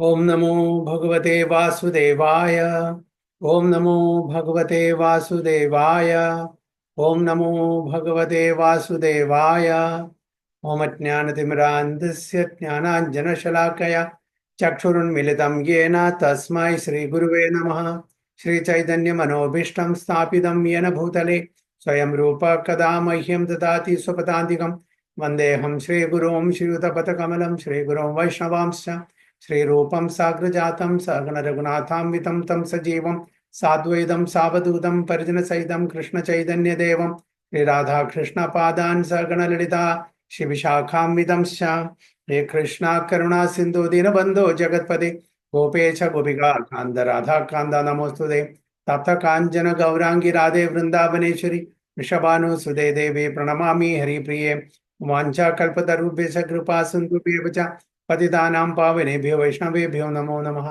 ओम नमो भगवते वासुदेवाय। ओम नमो भगवते वासुदेवाय। ओम नमो भगवते वासुदेवाय। ओम अज्ञानतिमिरान्धस्य ज्ञानाञ्जनशलाकया चक्षुरुन्मिलितं येन तस्मै श्रीगुरुवे नमः। श्रीचैतन्यमनोभीष्टं स्थापितं येन भूतले स्वयं रूप कदा मह्यं ददाति स्वपदान्तिकं। वन्देऽहं श्रीगुरुं श्रीयुतपथकमलं श्रीगुरुं वैष्णवांश्च श्रीरूपं साग्रजातं सगणरघुनाथान्वितं तं सजीवं साद्वैतं सावधूतं परिजनसहितं कृष्णचैतन्यदेवं श्रीराधाकृष्णपादान् सगणललिता शिविशाखान्वितंश्च। हे कृष्णा करुणा सिन्धु दीनबन्धो जगत्पते गोपेश गोपिका कान्त राधा कान्त नमोस्तुते। तप्त काञ्चन गौराङ्गी राधे वृन्दावनेश्वरी वृषभानुसुते देवी प्रणमामि हरिप्रिये। वाञ्छाकल्पतरुभ्यश्च कृपा सिन्धुभ्येव च पतितानां पावनेभ्यो वैष्णवेभ्यो नमो नमः।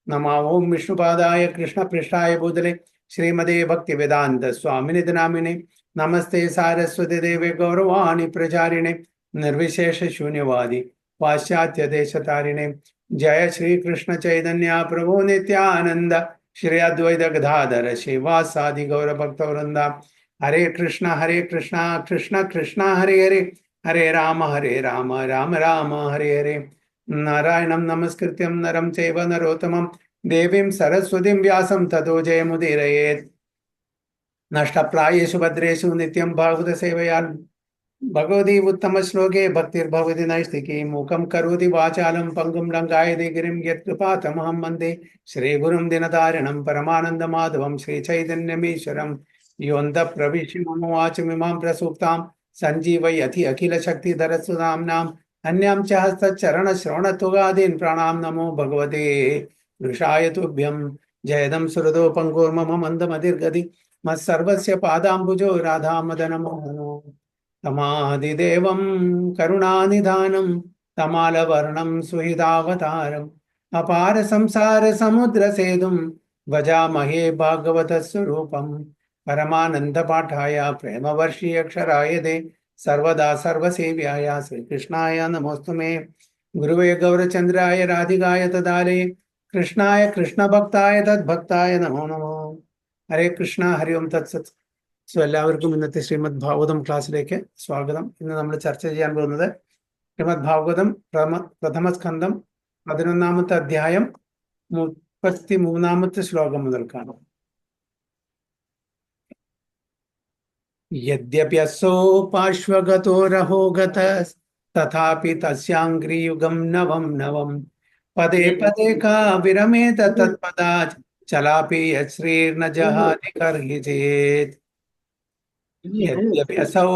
नमः ओं विष्णुपादाय कृष्णपृष्ठाय भूतले श्रीमते भक्तिवेदान्त स्वामिने नामिने नमस्ते सारस्वती देवे गौरवाणी प्रचारिणे निर्विशेष शून्यवादी पाश्चात्य देशतारिणे। जय श्री कृष्ण चैतन्य प्रभु नित्यानंद श्री अद्वैत गदाधर श्रीवासादि गौर भक्तवृंदा। हरे कृष्ण कृष्ण कृष्ण हरे हरे हरे राम राम राम हरे हरे। नारायणं नमस्कृत्यं नरं चैव नरोत्तमं देवीं सरस्वतीं व्यासं ततो जयमुदीरयेत्। नष्टप्रायेषु भद्रेषु नित्यं भागवत सेवया भगवती उत्तम श्लोके भक्तिर्भवति नैष्टिकी मूकं करोति वाचालं पङ्गुं लङ्घयते गिरिं यत्कृपातमहं वन्दे श्रीगुरुं दिनतारिणं परमानन्दमाधवं श्रीचैतन्यमीश्वरं योऽन्तः प्रविश्य मम वाचमिमां प्रसूप्तां सञ्जीवयति अखिलशक्तिधरसुधाम्नाम् अन्यां च हस्तचरणश्रवणत्वगादीन् प्राणां नमो भगवते वृषाय तुभ्यं। जयदं सुहृदो पङ्गुर्मम मन्दमतिर्गति मत्सर्वस्य पादाम्बुजो राधामदनमोहनो तमादिदेवं करुणानिधानं तमालवर्णं सुहृदावतारम् अपार संसार समुद्र सेतुं भजामहे भागवतस्वरूपं परमानंद पाठाय प्रेमवर्षीय अक्षराय दे सर्वदा सर्वसेव्याय श्रीकृष्णाय नमोस्तुमे। गुरुवे गौरचंद्राय राधिकाय तदाले कृष्णाय कृष्णभक्ताय तद्भक्ताय नमो नमो। ഹരേ കൃഷ്ണ ഹരി ഓം തത്സത്. എല്ലാവർക്കും ഇന്നത്തെ ശ്രീമദ് ഭാഗവതം ക്ലാസ്സിലേക്ക് സ്വാഗതം. ഇന്ന് നമ്മൾ ചർച്ച ചെയ്യാൻ പോകുന്നത് ശ്രീമദ് ഭാഗവതം പ്രഥമ സ്കന്ധം 11-ാമത്തെ അധ്യായം 33-ാമത്തെ ശ്ലോകം മുതൽക്കാണ്. യദ്യപ്യസോ പാർശ്വഗതോ രഹോ ഗതഃ തഥാപി തസ്യാംഘ്രിയുഗം നവം നവം പദേ പദേ കാ വിരമേത തത്പദാത് ചലാപി യശ്രീർന ജഹാതി കർഹിചേത്. यद्यप्यसौ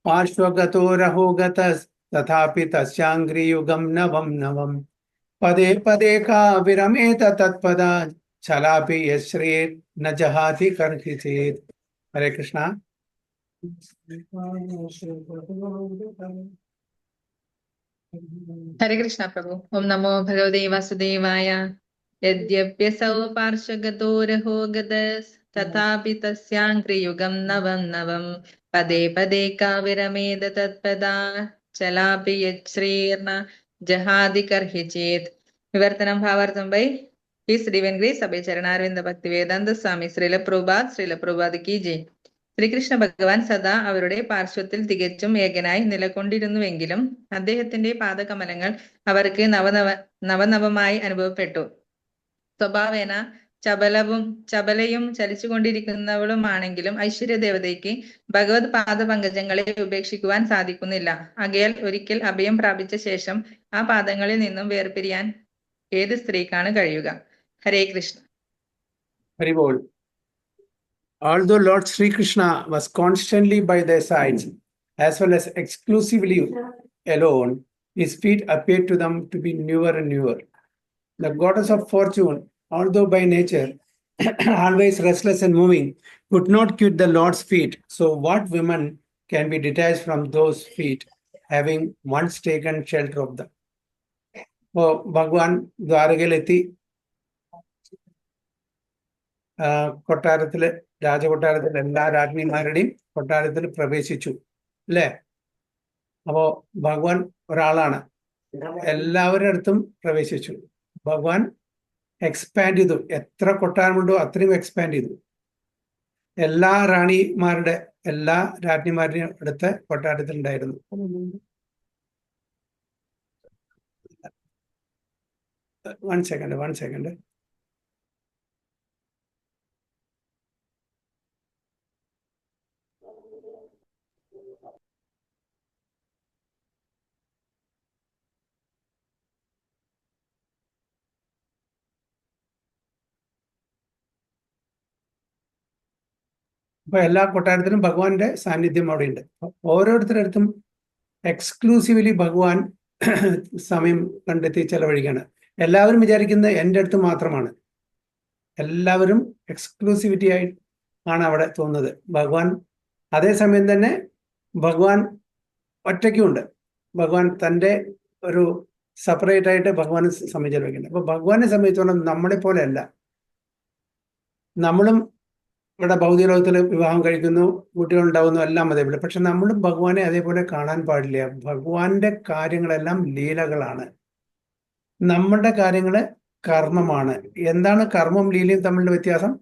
पार्श्वगतो रहो गतः तथापि तस्याङ्घ्रियुगं नवं नवं पदे पदे का विरमेत तत्पदात् चलापि यश्रीर्न जहाति कर्हिचित्. हरे कृष्णा. हरे कृष्णा प्रभु। ओम नमो भगवते वासुदेवाय। यद्यप्यसौ पार्श्वगतो रहो गतः तथापि तस्याङ्घ्रियुगं नवं नवं पदे पदे का विरमेद तत्पदा चलापि यच्छ्रीर्न जहादि कर्हिचेत्. विवर्तनं भावार्थं by His Divine Grace Abhay Charanarvinda Bhaktivedanta Swami Srila Prabhupada की जय. ശ്രീകൃഷ്ണ ഭഗവാൻ സദാ അവരുടെ പാർശ്വത്തിൽ തികച്ചും ഏകനായി നിലകൊണ്ടിരുന്നുവെങ്കിലും അദ്ദേഹത്തിന്റെ പാദകമലങ്ങൾ അവർക്ക് നവനവമായി അനുഭവപ്പെട്ടു. സ്വഭാവേന ചപലയും ചലിച്ചുകൊണ്ടിരിക്കുന്നവളുമാണെങ്കിലും ഐശ്വര്യദേവതയ്ക്ക് ഭഗവത് പാദപങ്കജങ്ങളെ ഉപേക്ഷിക്കുവാൻ സാധിക്കുന്നില്ല. ആകയാൽ ഒരിക്കൽ അഭയം പ്രാപിച്ച ശേഷം ആ പാദങ്ങളിൽ നിന്നും വേർപിരിയാൻ ഏത് സ്ത്രീക്കാണ് കഴിയുക? ഹരേ Krishna. ഹരിബോൾ. Although Lord Sri Krishna was constantly by their sides, as well as exclusively alone, his feet appeared to them to be newer and newer. The goddess of fortune, although by nature always restless and moving, could not quit the Lord's feet. So what woman can be detached from those feet, having once taken shelter of them? Oh, Bhagwan Dwaragalethi കൊട്ടാരത്തില് രാജകൊട്ടാരത്തിൽ എല്ലാ രാജ്ഞിമാരുടെയും കൊട്ടാരത്തിൽ പ്രവേശിച്ചു അല്ലേ? അപ്പോ ഭഗവാൻ ഒരാളാണ്, എല്ലാവരുടെ അടുത്തും പ്രവേശിച്ചു. ഭഗവാൻ എക്സ്പാൻഡ് ചെയ്തു. എത്ര കൊട്ടാരമുണ്ടോ അത്രയും എക്സ്പാൻഡ് ചെയ്തു. എല്ലാ രാജ്ഞിമാരുടെയും അടുത്ത് കൊട്ടാരത്തിൽ ഉണ്ടായിരുന്നു. One second. അപ്പൊ എല്ലാ കൊട്ടാരത്തിലും ഭഗവാന്റെ സാന്നിധ്യം അവിടെ ഉണ്ട്. ഓരോരുത്തരടുത്തും എക്സ്ക്ലൂസീവ്ലി ഭഗവാൻ സമയം കണ്ടെത്തി ചെലവഴിക്കുകയാണ്. എല്ലാവരും വിചാരിക്കുന്നത് എൻ്റെ അടുത്ത് മാത്രമാണ്. എല്ലാവരും എക്സ്ക്ലൂസിവിറ്റി ആയി ആണ് അവിടെ തോന്നുന്നത്. ഭഗവാൻ അതേസമയം തന്നെ ഭഗവാൻ ഒറ്റയ്ക്കുമുണ്ട്. ഭഗവാൻ തൻ്റെ ഒരു സെപ്പറേറ്റ് ആയിട്ട് ഭഗവാന് സമയം ചെലവഴിക്കുന്നുണ്ട്. അപ്പൊ ഭഗവാനെ സംബന്ധിച്ചോളം നമ്മളെ പോലെ അല്ല. നമ്മളും ഇവിടെ ഭൗതിക ലോകത്തിൽ വിവാഹം കഴിക്കുന്നു, കുട്ടികളുണ്ടാവുന്നു, എല്ലാം അതേപോലെ. പക്ഷെ നമ്മളും ഭഗവാനെ അതേപോലെ കാണാൻ പാടില്ല. ഭഗവാന്റെ കാര്യങ്ങളെല്ലാം ലീലകളാണ്, നമ്മളുടെ കാര്യങ്ങള് കർമ്മമാണ്. എന്താണ് കർമ്മം ലീലയും തമ്മിലുള്ള വ്യത്യാസം?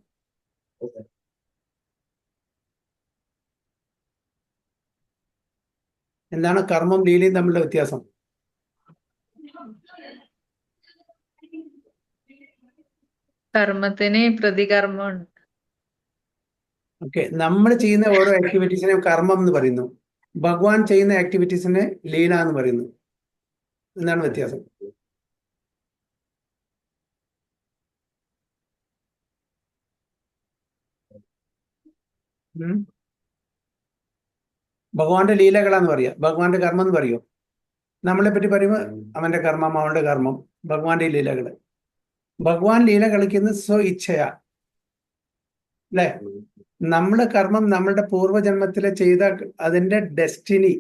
എന്താണ് കർമ്മം ലീലയും തമ്മിലുള്ള വ്യത്യാസം? കർമ്മത്തിന് പ്രതികർമ്മമുണ്ട്. ഓക്കെ, നമ്മൾ ചെയ്യുന്ന ഓരോ ആക്ടിവിറ്റീസിനെ കർമ്മം എന്ന് പറയുന്നു. ഭഗവാൻ ചെയ്യുന്ന ആക്ടിവിറ്റീസിനെ ലീല എന്ന് പറയുന്നു. എന്താണ് വ്യത്യാസം? ഭഗവാന്റെ ലീലകളാന്ന് പറയാ, ഭഗവാന്റെ കർമ്മം എന്ന് പറയോ? നമ്മളെ പറ്റി പറയുമ്പോൾ അവന്റെ കർമ്മം, അവന്റെ കർമ്മം, ഭഗവാന്റെ ലീലകള്. ഭഗവാൻ ലീല കളിക്കുന്നത് സ്വ ഇച്ഛയാ, അല്ലെ? നമ്മള് കർമ്മം നമ്മളുടെ പൂർവ്വജന്മത്തിലെ ചെയ്ത അതിന്റെ ഡെസ്റ്റിനി,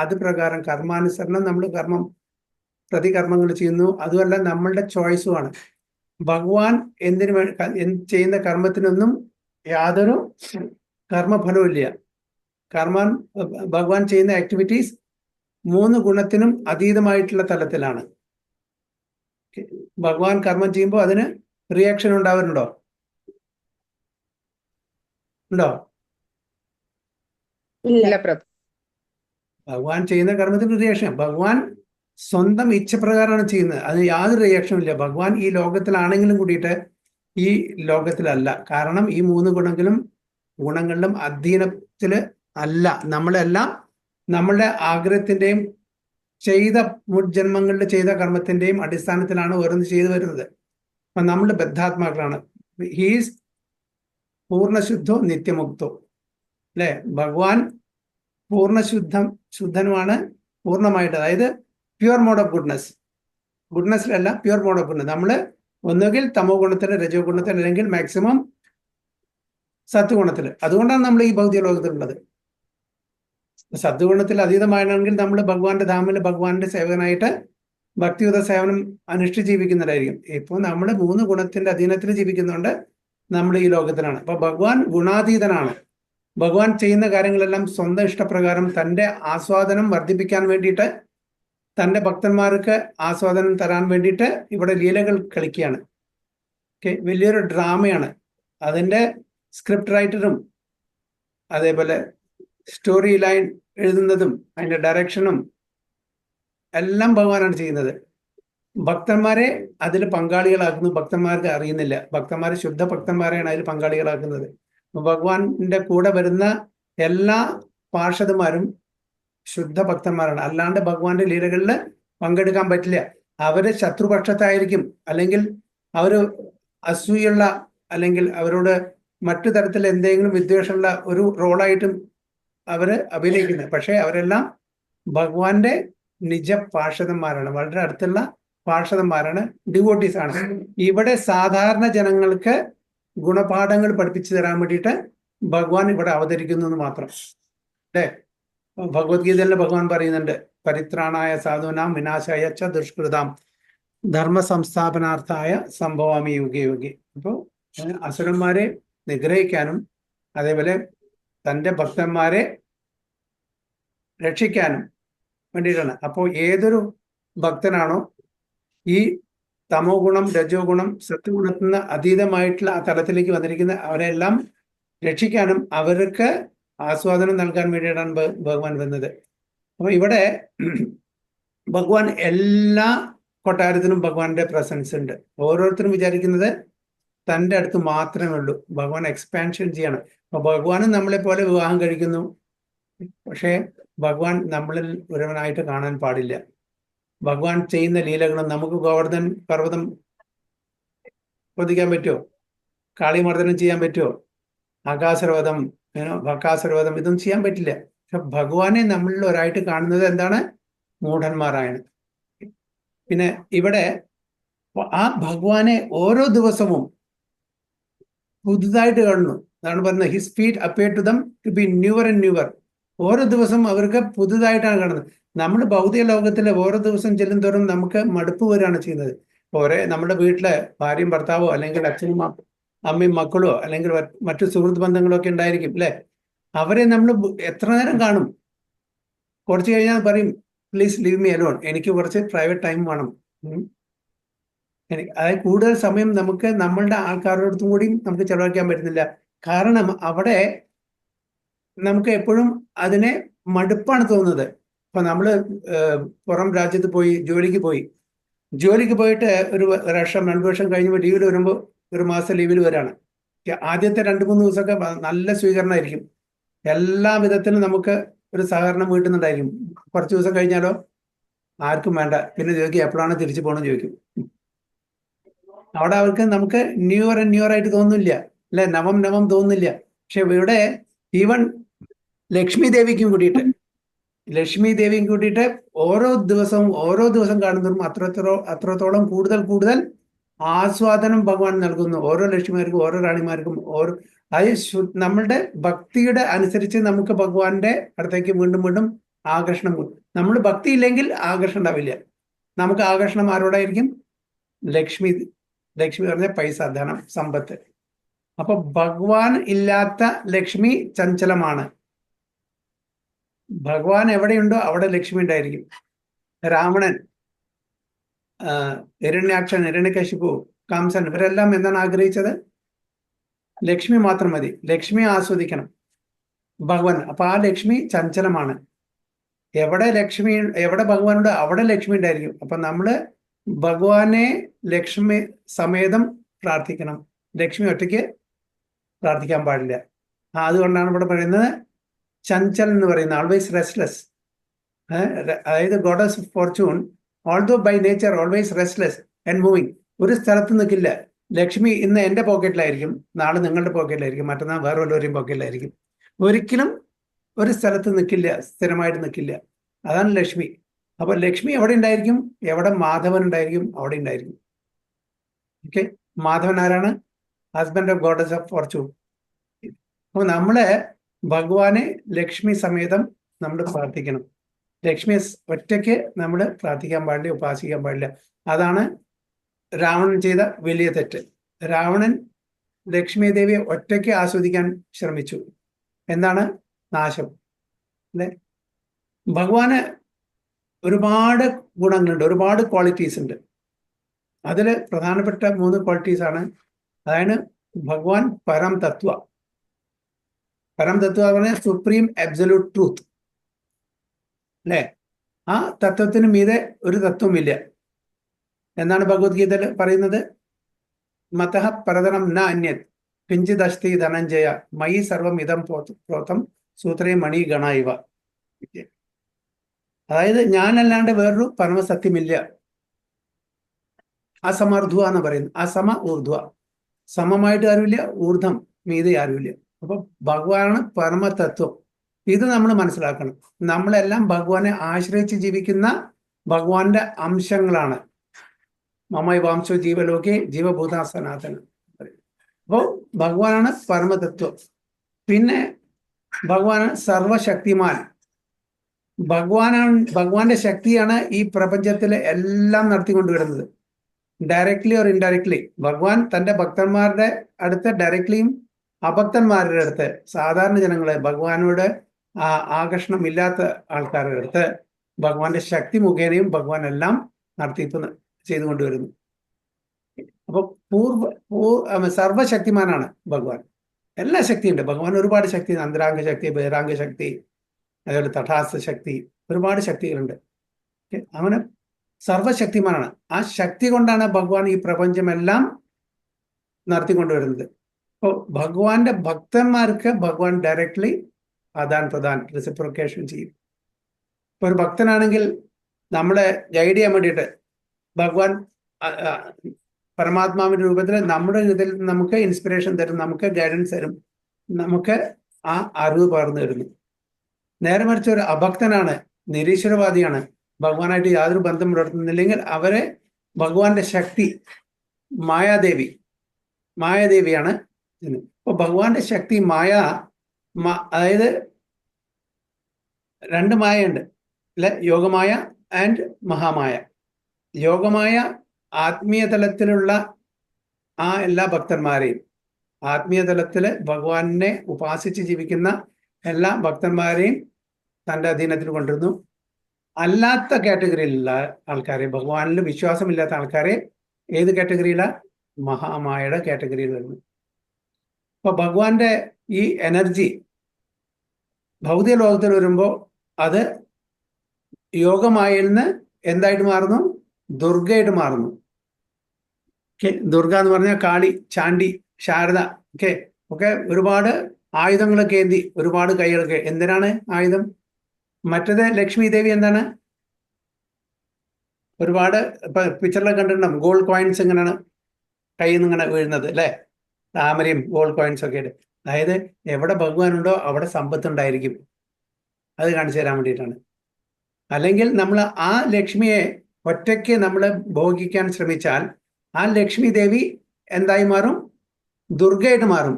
അത് പ്രകാരം കർമാനുസരണം നമ്മൾ പ്രതികർമ്മങ്ങൾ ചെയ്യുന്നു. അതുമല്ല നമ്മളുടെ ചോയ്സുമാണ്. ഭഗവാൻ ചെയ്യുന്ന കർമ്മത്തിനൊന്നും യാതൊരു കർമ്മഫലവും ഇല്ല. ഭഗവാൻ ചെയ്യുന്ന ആക്ടിവിറ്റീസ് 3 ഗുണത്തിനും അതീതമായിട്ടുള്ള തലത്തിലാണ്. ഭഗവാൻ കർമ്മം ചെയ്യുമ്പോൾ അതിന് റിയാക്ഷൻ ഉണ്ടാവാറുണ്ടോ? ഉണ്ടോ? ഇല്ല പ്രഭു. ഭഗവാൻ ചെയ്യുന്ന കർമ്മത്തിന് റിയാക്ഷൻ, ഭഗവാൻ സ്വന്തം ഇച്ഛപ്രകാരമാണ് ചെയ്യുന്നത്. അതിന് യാതൊരു റിയാക്ഷനും ഇല്ല. ഭഗവാൻ ഈ ലോകത്തിലാണെങ്കിലും കൂടിയിട്ട് ഈ ലോകത്തിലല്ല. കാരണം ഈ 3 ഗുണങ്ങളിലും അധീനത്തില് അല്ല. നമ്മളെല്ലാം നമ്മളുടെ ആഗ്രഹത്തിന്റെയും മുൻജന്മങ്ങളിൽ ചെയ്ത കർമ്മത്തിന്റെയും അടിസ്ഥാനത്തിലാണ് ഓരോന്ന് ചെയ്തു വരുന്നത്. അപ്പൊ നമ്മൾ ബദ്ധാത്മാക്കളാണ്. ഹീസ് പൂർണ്ണശുദ്ധോ നിത്യമുക്തോ, അല്ലെ? ഭഗവാൻ ശുദ്ധനുമാണ് പൂർണ്ണമായിട്ട്. അതായത് പ്യുവർ മോഡ് ഓഫ് ഗുഡ്നെസ്സിലല്ല, പ്യുവർ മോഡ് ഓഫ് ഗുഡ്നസ്. നമ്മൾ ഒന്നുകിൽ തമോ ഗുണത്തിൽ, രജോ ഗുണത്തിൽ, അല്ലെങ്കിൽ മാക്സിമം സത്വഗുണത്തിൽ. അതുകൊണ്ടാണ് നമ്മൾ ഈ ഭൗതിക ലോകത്തിലുള്ളത്. സത്വഗുണത്തിൽ അതീതമാണെങ്കിൽ നമ്മൾ ഭഗവാന്റെ ധാമില് ഭഗവാന്റെ സേവകനായിട്ട് ഭക്തിയുത സേവനം അനുഷ്ഠിച്ച് ജീവിക്കുന്നതായിരിക്കും. ഇപ്പോൾ നമ്മൾ 3 ഗുണത്തിന്റെ അധീനത്തിൽ ജീവിക്കുന്നുണ്ട്. നമ്മൾ ഈ ലോകത്തിലാണ്. അപ്പൊ ഭഗവാൻ ഗുണാതീതനാണ്. ഭഗവാൻ ചെയ്യുന്ന കാര്യങ്ങളെല്ലാം സ്വന്തം ഇഷ്ടപ്രകാരം തൻ്റെ ആസ്വാദനം വർദ്ധിപ്പിക്കാൻ വേണ്ടിയിട്ട്, തൻ്റെ ഭക്തന്മാർക്ക് ആസ്വാദനം തരാൻ വേണ്ടിയിട്ട് ഇവിടെ ലീലകൾ കളിക്കുകയാണ്. ഓക്കെ, വലിയൊരു ഡ്രാമയാണ്. അതിൻ്റെ സ്ക്രിപ്റ്റ് റൈറ്ററും അതേപോലെ സ്റ്റോറി ലൈൻ എഴുതുന്നതും അതിൻ്റെ ഡയറക്ഷനും എല്ലാം ഭഗവാനാണ് ചെയ്യുന്നത്. ഭക്തന്മാരെ അതിൽ പങ്കാളികളാക്കുന്നു. ഭക്തന്മാർക്ക് അറിയുന്നില്ല. ഭക്തന്മാരെ, ശുദ്ധ ഭക്തന്മാരെയാണ് അതിൽ പങ്കാളികളാക്കുന്നത്. ഭഗവാന്റെ കൂടെ വരുന്ന എല്ലാ പാർഷദന്മാരും ശുദ്ധ ഭക്തന്മാരാണ്. അല്ലാണ്ട് ഭഗവാന്റെ ലീലകളിൽ പങ്കെടുക്കാൻ പറ്റില്ല. അവര് ശത്രുപക്ഷത്തായിരിക്കും, അല്ലെങ്കിൽ അവര് അസൂയുള്ള, അല്ലെങ്കിൽ അവരോട് മറ്റു തരത്തിൽ എന്തെങ്കിലും വിദ്വേഷമുള്ള ഒരു റോളായിട്ടും അവര് അഭിനയിക്കുന്നത്. പക്ഷെ അവരെല്ലാം ഭഗവാന്റെ നിജ പാർഷദന്മാരാണ്, വളരെ അടുത്തുള്ള പാർഷദന്മാരാണ്, ഡിവോട്ടീസ് ആണ്. ഇവിടെ സാധാരണ ജനങ്ങൾക്ക് ഗുണപാഠങ്ങൾ പഠിപ്പിച്ചു തരാൻ വേണ്ടിയിട്ട് ഭഗവാൻ ഇവിടെ അവതരിക്കുന്നു എന്ന് മാത്രം, അല്ലേ? ഭഗവത്ഗീതയിൽ ഭഗവാൻ പറയുന്നുണ്ട്, പരിത്രാണായ സാധൂനാം വിനാശായ ച ദുഷ്കൃതാം ധർമ്മ സംസ്ഥാപനാർത്ഥായ സംഭവാമി യുഗേ യുഗേ. അപ്പോൾ അസുരന്മാരെ നിഗ്രഹിക്കാനും അതേപോലെ തൻ്റെ ഭക്തന്മാരെ രക്ഷിക്കാനും വേണ്ടിയിട്ടാണ്. അപ്പോൾ ഏതൊരു ഭക്തനാണോ ഈ തമോ ഗുണം, രജോ ഗുണം, സത്വഗുണത്തിൽ നിന്ന് അതീതമായിട്ടുള്ള ആ തലത്തിലേക്ക് വന്നിരിക്കുന്ന അവരെല്ലാം രക്ഷിക്കാനും അവർക്ക് ആസ്വാദനം നൽകാൻ വേണ്ടിയിട്ടാണ് ഭഗവാൻ വന്നത്. അപ്പൊ ഇവിടെ ഭഗവാൻ എല്ലാ കൊട്ടാരത്തിനും ഭഗവാന്റെ പ്രസൻസ് ഉണ്ട്. ഓരോരുത്തരും വിചാരിക്കുന്നത് തൻ്റെ അടുത്ത് മാത്രമേ ഉള്ളൂ. ഭഗവാൻ എക്സ്പാൻഷൻ ചെയ്യണം. അപ്പൊ ഭഗവാനും നമ്മളെ പോലെ വിവാഹം കഴിക്കുന്നു. പക്ഷേ ഭഗവാൻ നമ്മളിൽ ഒരുവനായിട്ട് കാണാൻ പാടില്ല. ഭഗവാൻ ചെയ്യുന്ന ലീലകളും നമുക്ക് ഗോവർദ്ധൻ പർവ്വതം പൊതിക്കാൻ പറ്റുമോ? കാളിമർദ്ദനം ചെയ്യാൻ പറ്റുമോ? ആകാശപർവ്വതം, ബകാസുരവധം ഇതൊന്നും ചെയ്യാൻ പറ്റില്ല. പക്ഷെ ഭഗവാനെ നമ്മളിൽ ഒരായിട്ട് കാണുന്നത് എന്താണ്? മൂഢന്മാരാണ്. പിന്നെ ഇവിടെ ആ ഭഗവാനെ ഓരോ ദിവസവും പുതുതായിട്ട് കാണുന്നു. അതാണ് പറയുന്നത്, his feet appear to them to be newer and newer. ഓരോ ദിവസം അവർക്ക് പുതുതായിട്ടാണ് കാണുന്നത്. നമ്മൾ ഭൗതിക ലോകത്തിലെ ഓരോ ദിവസം ചെല്ലുന്തോറും നമുക്ക് മടുപ്പ് വരികയാണ് ചെയ്യുന്നത്. നമ്മുടെ വീട്ടിലെ ഭാര്യയും ഭർത്താവോ അല്ലെങ്കിൽ അച്ഛനും അമ്മയും മക്കളോ അല്ലെങ്കിൽ മറ്റു സുഹൃത്ത് ബന്ധങ്ങളോ ഒക്കെ ഉണ്ടായിരിക്കും അല്ലെ. അവരെ നമ്മൾ എത്ര നേരം കാണും? കുറച്ച് കഴിഞ്ഞാൽ പറയും, പ്ലീസ് ലീവ് മീ അലോൺ, എനിക്ക് കുറച്ച് പ്രൈവറ്റ് ടൈം വേണം. അതായത് കൂടുതൽ സമയം നമുക്ക് നമ്മളുടെ ആൾക്കാരോടത്തും കൂടിയും നമുക്ക് ചെലവഴിക്കാൻ പറ്റുന്നില്ല. കാരണം അവിടെ നമുക്ക് എപ്പോഴും അതിനെ മടുപ്പാണ് തോന്നുന്നത്. ഇപ്പൊ നമ്മള് പുറം രാജ്യത്ത് പോയി ജോലിക്ക് പോയിട്ട് ഒരു വർഷം 2 വർഷം കഴിഞ്ഞപ്പോൾ ലീവിൽ വരുമ്പോൾ ഒരു മാസം ലീവിൽ വരാണ്. ആദ്യത്തെ 2-3 ദിവസമൊക്കെ നല്ല സ്വീകരണമായിരിക്കും. എല്ലാ വിധത്തിലും നമുക്ക് ഒരു സഹകരണം വീട്ടുന്നുണ്ടായിരിക്കും. കുറച്ച് ദിവസം കഴിഞ്ഞാലോ ആർക്കും വേണ്ട. പിന്നെ ചോദിക്കും എപ്പോഴാണ് തിരിച്ചു പോകണമെന്ന് ചോദിക്കും. അവിടെ അവർക്ക് നമുക്ക് ന്യൂവർ ആൻഡ് ന്യൂവർ ആയിട്ട് തോന്നുന്നില്ല അല്ലെ, നവം തോന്നുന്നില്ല. പക്ഷെ ഇവിടെ ഈവൻ ലക്ഷ്മി ദേവിക്കും കൂട്ടിയിട്ട് ഓരോ ദിവസം കാണുന്നതും അത്രത്തോളം കൂടുതൽ ആസ്വാദനം ഭഗവാൻ നൽകുന്നു. ഓരോ ലക്ഷ്മിമാർക്കും ഓരോ റാണിമാർക്കും നമ്മളുടെ ഭക്തിയുടെ അനുസരിച്ച് നമുക്ക് ഭഗവാന്റെ അടുത്തേക്ക് വീണ്ടും ആകർഷണം. നമ്മൾ ഭക്തി ഇല്ലെങ്കിൽ ആകർഷണം ഉണ്ടാവില്ല. നമുക്ക് ആകർഷണം ആരോടായിരിക്കും? ലക്ഷ്മി പറഞ്ഞ പൈസ, ധനം, സമ്പത്ത്. അപ്പൊ ഭഗവാൻ ഇല്ലാത്ത ലക്ഷ്മി ചഞ്ചലമാണ്. ഭഗവാൻ എവിടെയുണ്ടോ അവിടെ ലക്ഷ്മി ഉണ്ടായിരിക്കും. രാവണൻ, ഹിരണ്യാക്ഷൻ, ഹിരണ്യകശിപു, കംസൻ ഇവരെല്ലാം എന്താണ് ആഗ്രഹിച്ചത്? ലക്ഷ്മി മാത്രം മതി, ലക്ഷ്മി ആസ്വദിക്കണം ഭഗവാൻ. അപ്പൊ ആ ലക്ഷ്മി ചഞ്ചലമാണ്. എവിടെ ഭഗവാനുണ്ട് അവിടെ ലക്ഷ്മി ഉണ്ടായിരിക്കും. അപ്പൊ നമ്മള് ഭഗവാനെ ലക്ഷ്മി സമേതം പ്രാർത്ഥിക്കണം. ലക്ഷ്മി ഒറ്റയ്ക്ക് പ്രാർത്ഥിക്കാൻ പാടില്ല. അതുകൊണ്ടാണ് ഇവിടെ പറയുന്നത് ചഞ്ചൽ എന്ന് പറയുന്നത്, ആൾവേസ് റെസ്റ്റ്ലെസ്. അതായത് goddess of fortune, although by nature always restless and moving. ഒരു സ്ഥലത്ത് നിൽക്കില്ല. ലക്ഷ്മി ഇന്ന് എൻ്റെ പോക്കറ്റിലായിരിക്കും, നാളെ നിങ്ങളുടെ പോക്കറ്റിലായിരിക്കും, മറ്റന്നാൾ വേറെ വല്ലവരെയും പോക്കറ്റിലായിരിക്കും. ഒരിക്കലും ഒരു സ്ഥലത്ത് നിൽക്കില്ല, സ്ഥിരമായിട്ട് നിൽക്കില്ല. അതാണ് ലക്ഷ്മി. അപ്പൊ ലക്ഷ്മി എവിടെ ഉണ്ടായിരിക്കും? എവിടെ മാധവൻ ഉണ്ടായിരിക്കും അവിടെ ഉണ്ടായിരിക്കും. ഓക്കെ, മാധവൻ ആരാണ്? Husband of goddess of Fortune. അപ്പൊ നമ്മള് ഭഗവാനെ ലക്ഷ്മി സമേതം നമ്മൾ പ്രാർത്ഥിക്കണം. ലക്ഷ്മി ഒറ്റയ്ക്ക് നമ്മൾ പ്രാർത്ഥിക്കാൻ പാടില്ല, ഉപാസിക്കാൻ പാടില്ല. അതാണ് രാവണൻ ചെയ്ത വലിയ തെറ്റ്. രാവണൻ ലക്ഷ്മി ദേവിയെ ഒറ്റയ്ക്ക് ആസ്വദിക്കാൻ ശ്രമിച്ചു. എന്താണ്? നാശം അല്ലെ. ഭഗവാന് ഒരുപാട് ഗുണങ്ങളുണ്ട്, ഒരുപാട് ക്വാളിറ്റീസ് ഉണ്ട്. അതിൽ പ്രധാനപ്പെട്ട 3 ക്വാളിറ്റീസ് ആണ്. അതായത് ഭഗവാൻ പരം തത്വ പറഞ്ഞാൽ സുപ്രീം അബ്സല്യൂട്ട് ട്രൂത്ത് അല്ലെ. ആ തത്വത്തിന് മീതെ ഒരു തത്വമില്ല എന്നാണ് ഭഗവത്ഗീതയിൽ പറയുന്നത്. മതഃ പരതരം ന അന്യത് കിഞ്ചിദസ്തി ധനഞ്ജയ മയി സർവം ഇതം പ്രോതം സൂത്രേ മണി ഗണ ഇവ. അതായത് ഞാനല്ലാണ്ട് വേറൊരു പരമസത്യമില്ല. അസമർധ്വ എന്ന് പറയുന്നത്, അസമ ഊർധ്വ, സമമായിട്ട് ആരുമില്ല, ഊർധ്വം മീതെ ആരുമില്ല. അപ്പൊ ഭഗവാനാണ് പരമതത്വം. ഇത് നമ്മൾ മനസ്സിലാക്കണം. നമ്മളെല്ലാം ഭഗവാനെ ആശ്രയിച്ച് ജീവിക്കുന്ന ഭഗവാന്റെ അംശങ്ങളാണ്. മമായി വാംശോ ജീവലോകെ ജീവഭൂത സനാതന. അപ്പോൾ ഭഗവാനാണ് പരമതത്വം. പിന്നെ ഭഗവാനാണ് സർവശക്തിമാൻ. ഭഗവാന്റെ ശക്തിയാണ് ഈ പ്രപഞ്ചത്തിലെ എല്ലാം നടത്തിക്കൊണ്ടുവരുന്നത്, ഡയറക്ട്ലി ഓർ ഇൻഡയറക്ട്ലി. ഭഗവാൻ തന്റെ ഭക്തന്മാരുടെ അടുത്ത് ഡയറക്ട്ലിയും അഭക്തന്മാരുടെ അടുത്ത്, സാധാരണ ജനങ്ങളെ, ഭഗവാനോട് ആകർഷണം ഇല്ലാത്ത ആൾക്കാരുടെ അടുത്ത് ഭഗവാന്റെ ശക്തി മുഖേനയും ഭഗവാൻ എല്ലാം നടത്തിപ്പ് ചെയ്തുകൊണ്ടുവരുന്നു. അപ്പൊ സർവശക്തിമാനാണ് ഭഗവാൻ. എല്ലാ ശക്തിയുണ്ട്. ഭഗവാൻ ഒരുപാട് ശക്തി, അന്തരാംഗ ശക്തി, ബഹിരാംഗ ശക്തി, അതുപോലെ തഥാസ്ഥ ശക്തി, ഒരുപാട് ശക്തികളുണ്ട്. അവന് സർവശക്തിമാനാണ്. ആ ശക്തി കൊണ്ടാണ് ഭഗവാൻ ഈ പ്രപഞ്ചമെല്ലാം നടത്തിക്കൊണ്ടുവരുന്നത്. അപ്പോൾ ഭഗവാന്റെ ഭക്തന്മാർക്ക് ഭഗവാൻ ഡയറക്ട്ലി ആദാൻ പ്രദാൻ റെസിപ്രോക്കേഷൻ ചെയ്യും. ഇപ്പൊ ഒരു ഭക്തനാണെങ്കിൽ നമ്മളെ ഗൈഡ് ചെയ്യാൻ വേണ്ടിയിട്ട് ഭഗവാൻ പരമാത്മാവിന്റെ രൂപത്തിൽ നമ്മുടെ ഇതിൽ നമുക്ക് ഇൻസ്പിറേഷൻ തരും, നമുക്ക് ഗൈഡൻസ് തരും, നമുക്ക് ആ അറിവ് പകർന്നു തരുന്നു. നേരെ മറിച്ച് ഒരു അഭക്തനാണ്, നിരീശ്വരവാദിയാണ്, ഭഗവാനായിട്ട് യാതൊരു ബന്ധം പുലർത്തുന്നില്ലെങ്കിൽ അവരെ ഭഗവാന്റെ ശക്തി മായാദേവിയാണ്. ഇപ്പൊ ഭഗവാന്റെ ശക്തി അതായത് രണ്ട് മായയുണ്ട് അല്ലെ, യോഗമായ ആൻഡ് മഹാമായ. യോഗമായ ആത്മീയ തലത്തിലുള്ള ആ എല്ലാ ഭക്തന്മാരെയും, ആത്മീയ തലത്തില് ഭഗവാനെ ഉപാസിച്ച് ജീവിക്കുന്ന എല്ലാ ഭക്തന്മാരെയും തൻ്റെ അധീനത്തിൽ കൊണ്ടിരുന്നു. അല്ലാത്ത കാറ്റഗറിയിലുള്ള ആൾക്കാരെ, ഭഗവാനിൽ വിശ്വാസമില്ലാത്ത ആൾക്കാരെ ഏത് കാറ്റഗറിയിലാണ്? മഹാമായയുടെ കാറ്റഗറിയിൽ വരുന്നു. അപ്പൊ ഭഗവാന്റെ ഈ എനർജി ഭൗതിക ലോകത്തിൽ വരുമ്പോൾ അത് യോഗമായയിൽ നിന്ന് എന്തായിട്ട് മാറുന്നു? ദുർഗയായിട്ട് മാറുന്നു. ദുർഗ എന്ന് പറഞ്ഞാൽ കാളി, ചാണ്ടി, ശാരദ ഒക്കെ ഒരുപാട് ആയുധങ്ങളൊക്കെ ഏന്തി, ഒരുപാട് കൈകളൊക്കെ. എന്തിനാണ് ആയുധം? മറ്റത് ലക്ഷ്മി ദേവി എന്താണ്? ഒരുപാട് ഇപ്പൊ പിക്ചറിലൊക്കെ കണ്ടിട്ടുണ്ടാവും, ഗോൾഡ് കോയിൻസ് ഇങ്ങനെയാണ് കയ്യിൽ നിന്ന് ഇങ്ങനെ വീഴുന്നത് അല്ലെ, താമരയും ഗോൾഡ് കോയിൻസ് ഒക്കെ ആയിട്ട്. അതായത് എവിടെ ഭഗവാൻ ഉണ്ടോ അവിടെ സമ്പത്ത് ഉണ്ടായിരിക്കും. അത് കാണിച്ചു തരാൻ വേണ്ടിയിട്ടാണ്. അല്ലെങ്കിൽ നമ്മൾ ആ ലക്ഷ്മിയെ ഒറ്റയ്ക്ക് നമ്മൾ ഭോഗിക്കാൻ ശ്രമിച്ചാൽ ആ ലക്ഷ്മി ദേവി എന്തായി മാറും? ദുർഗയായിട്ട് മാറും.